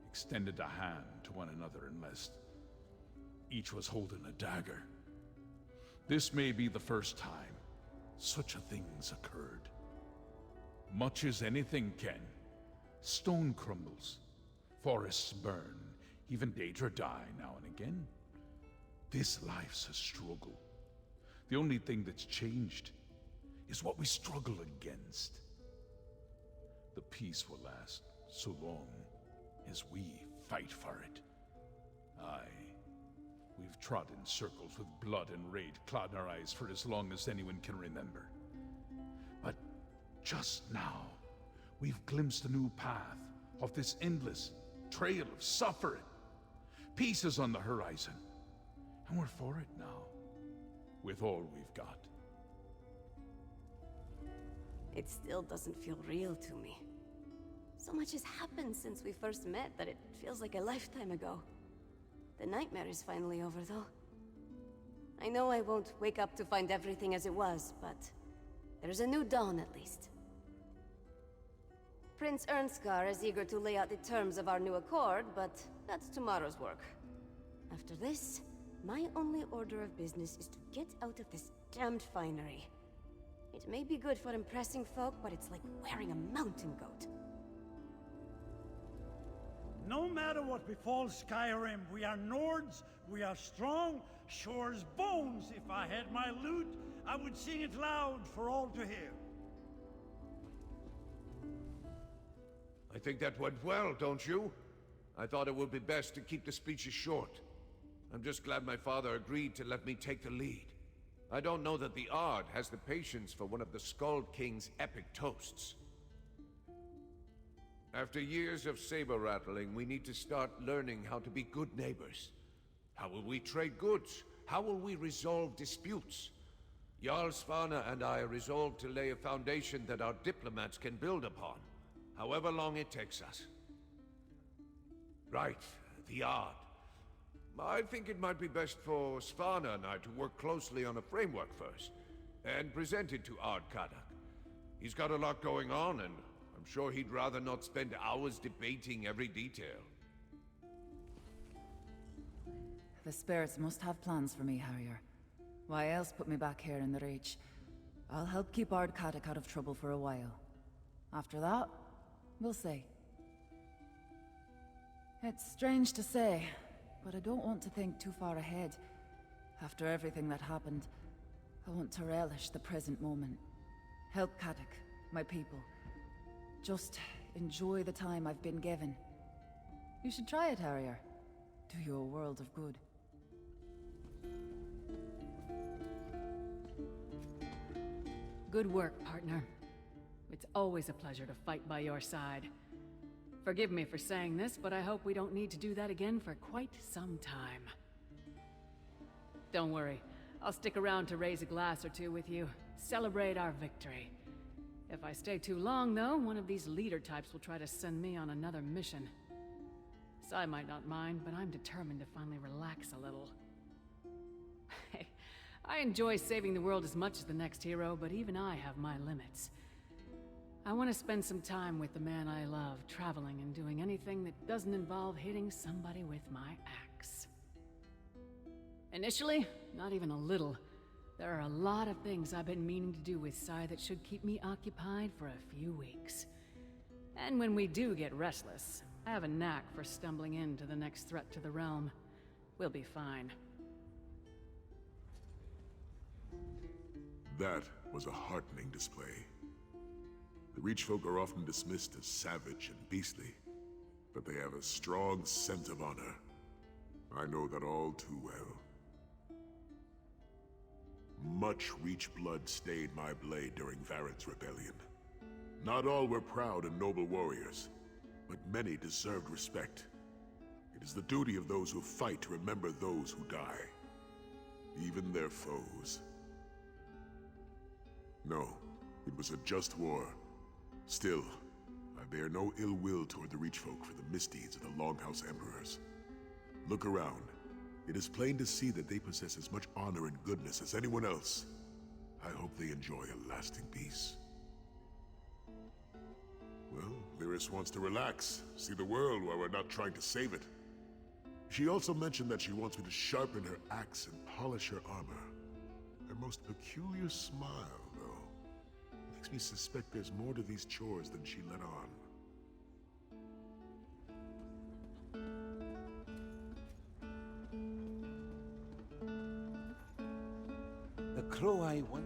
extended a hand to one another unless each was holding a dagger. This may be the first time such a thing's occurred. Much as anything can, stone crumbles, forests burn, even Daedra die now and again. This life's a struggle. The only thing that's changed is what we struggle against. The peace will last so long as we fight for it. Aye, we've trod in circles with blood and rage cloud in our eyes for as long as anyone can remember. But just now, we've glimpsed a new path of this endless trail of suffering. Peace is on the horizon, and we're for it now, with all we've got. It still doesn't feel real to me. So much has happened since we first met that it feels like a lifetime ago. The nightmare is finally over, though. I know I won't wake up to find everything as it was, but there's a new dawn at least. Prince Ernskar is eager to lay out the terms of our new accord, but that's tomorrow's work. After this, my only order of business is to get out of this damned finery. It may be good for impressing folk, but it's like wearing a mountain goat. No matter what befalls Skyrim, we are Nords, we are strong, sure as bones. If I had my lute, I would sing it loud for all to hear. I think that went well, don't you? I thought it would be best to keep the speeches short. I'm just glad my father agreed to let me take the lead. I don't know that the Ard has the patience for one of the Skald King's epic toasts. After years of saber-rattling, we need to start learning how to be good neighbors. How will we trade goods? How will we resolve disputes? Jarl Svanna and I are resolved to lay a foundation that our diplomats can build upon, however long it takes us. Right, the Ard. I think it might be best for Svanna and I to work closely on a framework first, and present it to Ard Kadak. He's got a lot going on, and I'm sure he'd rather not spend hours debating every detail. The spirits must have plans for me, Harrier. Why else put me back here in the Reach? I'll help keep Ard Kadak out of trouble for a while. After that, we'll see. It's strange to say, but I don't want to think too far ahead. After everything that happened, I want to relish the present moment. Help Kadak, my people. Just enjoy the time I've been given. You should try it, Harrier. Do you a world of good. Good work, partner. It's always a pleasure to fight by your side. Forgive me for saying this, but I hope we don't need to do that again for quite some time. Don't worry, I'll stick around to raise a glass or two with you, celebrate our victory. If I stay too long, though, one of these leader types will try to send me on another mission. So I might not mind, but I'm determined to finally relax a little. Hey, I enjoy saving the world as much as the next hero, but even I have my limits. I want to spend some time with the man I love, traveling and doing anything that doesn't involve hitting somebody with my axe. Initially, not even a little. There are a lot of things I've been meaning to do with Sai that should keep me occupied for a few weeks. And when we do get restless, I have a knack for stumbling into the next threat to the realm. We'll be fine. That was a heartening display. The Reach folk are often dismissed as savage and beastly, but they have a strong sense of honor. I know that all too well. Much Reach blood stained my blade during Varen's rebellion. Not all were proud and noble warriors, but many deserved respect. It is the duty of those who fight to remember those who die, even their foes. No, it was a just war. Still, I bear no ill will toward the Reach folk for the misdeeds of the Longhouse Emperors. Look around. It is plain to see that they possess as much honor and goodness as anyone else. I hope they enjoy a lasting peace. Well, Lyris wants to relax, see the world while we're not trying to save it. She also mentioned that she wants me to sharpen her axe and polish her armor. Her most peculiar smile, though, makes me suspect there's more to these chores than she let on. The crow I want...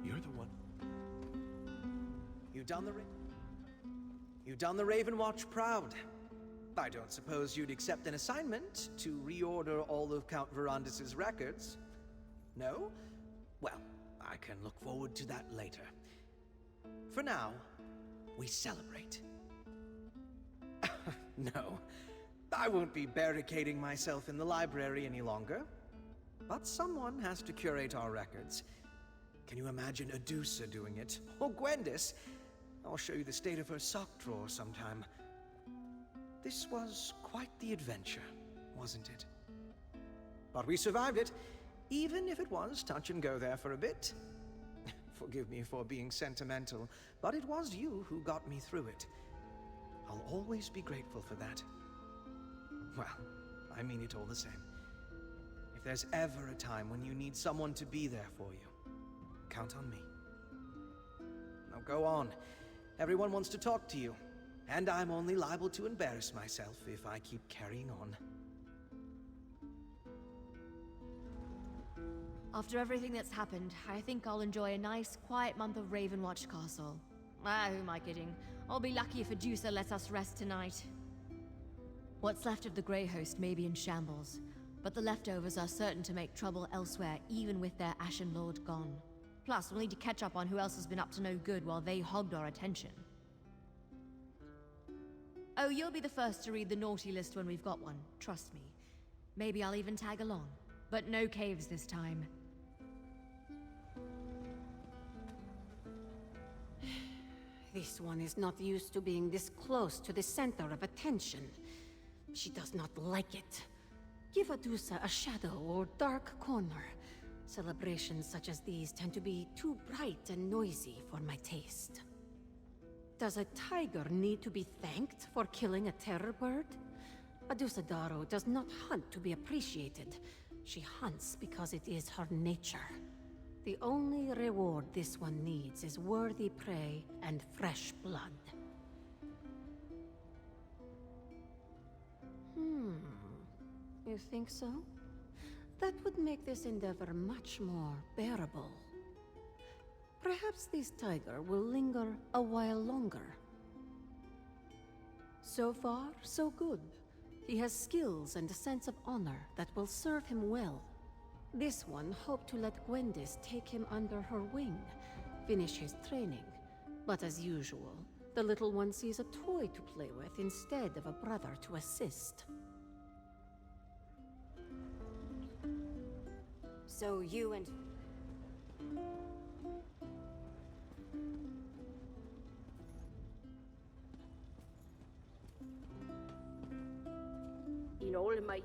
You're the one. You done the Raven Watch proud. I don't suppose you'd accept an assignment to reorder all of Count Verandis' records? No? Well, I can look forward to that later. For now, we celebrate. No, I won't be barricading myself in the library any longer. But someone has to curate our records. Can you imagine Adusa doing it? Or Gwendis? I'll show you the state of her sock drawer sometime. This was quite the adventure, wasn't it? But we survived it, even if it was touch and go there for a bit. Forgive me for being sentimental, but it was you who got me through it. I'll always be grateful for that. Well, I mean it all the same. If there's ever a time when you need someone to be there for you, count on me. Now go on. Everyone wants to talk to you, and I'm only liable to embarrass myself if I keep carrying on. After everything that's happened, I think I'll enjoy a nice, quiet month of Ravenwatch Castle. Ah, who am I kidding? I'll be lucky if Adusa lets us rest tonight. What's left of the Grey Host may be in shambles, but the leftovers are certain to make trouble elsewhere, even with their Ashen Lord gone. Plus, we'll need to catch up on who else has been up to no good while they hogged our attention. Oh, you'll be the first to read the naughty list when we've got one, trust me. Maybe I'll even tag along, but no caves this time. This one is not used to being this close to the center of attention. She does not like it. Give Adusa a shadow or dark corner. Celebrations such as these tend to be too bright and noisy for my taste. Does a tiger need to be thanked for killing a terror bird? Adusa Daro does not hunt to be appreciated. She hunts because it is her nature. The only reward this one needs is worthy prey and fresh blood. You think so? That would make this endeavor much more bearable. Perhaps this tiger will linger a while longer. So far, so good. He has skills and a sense of honor that will serve him well. This one hoped to let Gwendis take him under her wing, finish his training. But as usual, the little one sees a toy to play with instead of a brother to assist. So you and... In all my...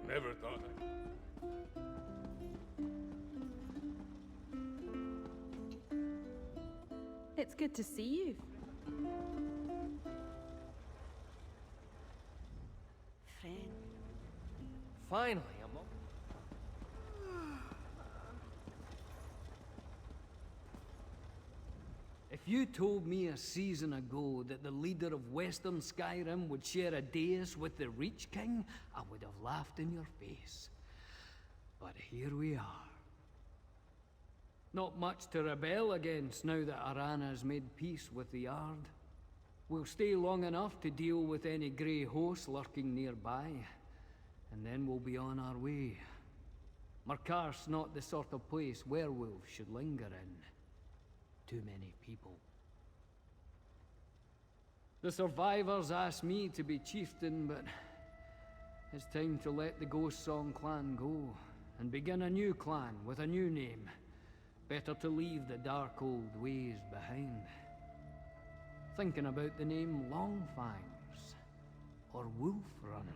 Never thought It's good to see you. Friend. Finally, If you told me a season ago that the leader of Western Skyrim would share a dais with the Reach King, I would have laughed in your face. But here we are. Not much to rebel against now that Arana's made peace with the Yard. We'll stay long enough to deal with any grey hosts lurking nearby, and then we'll be on our way. Markart's not the sort of place werewolves should linger in. Too many people. The survivors asked me to be chieftain, but it's time to let the Ghost Song clan go and begin a new clan with a new name. Better to leave the dark old ways behind. Thinking about the name Longfangs or Wolf Runner.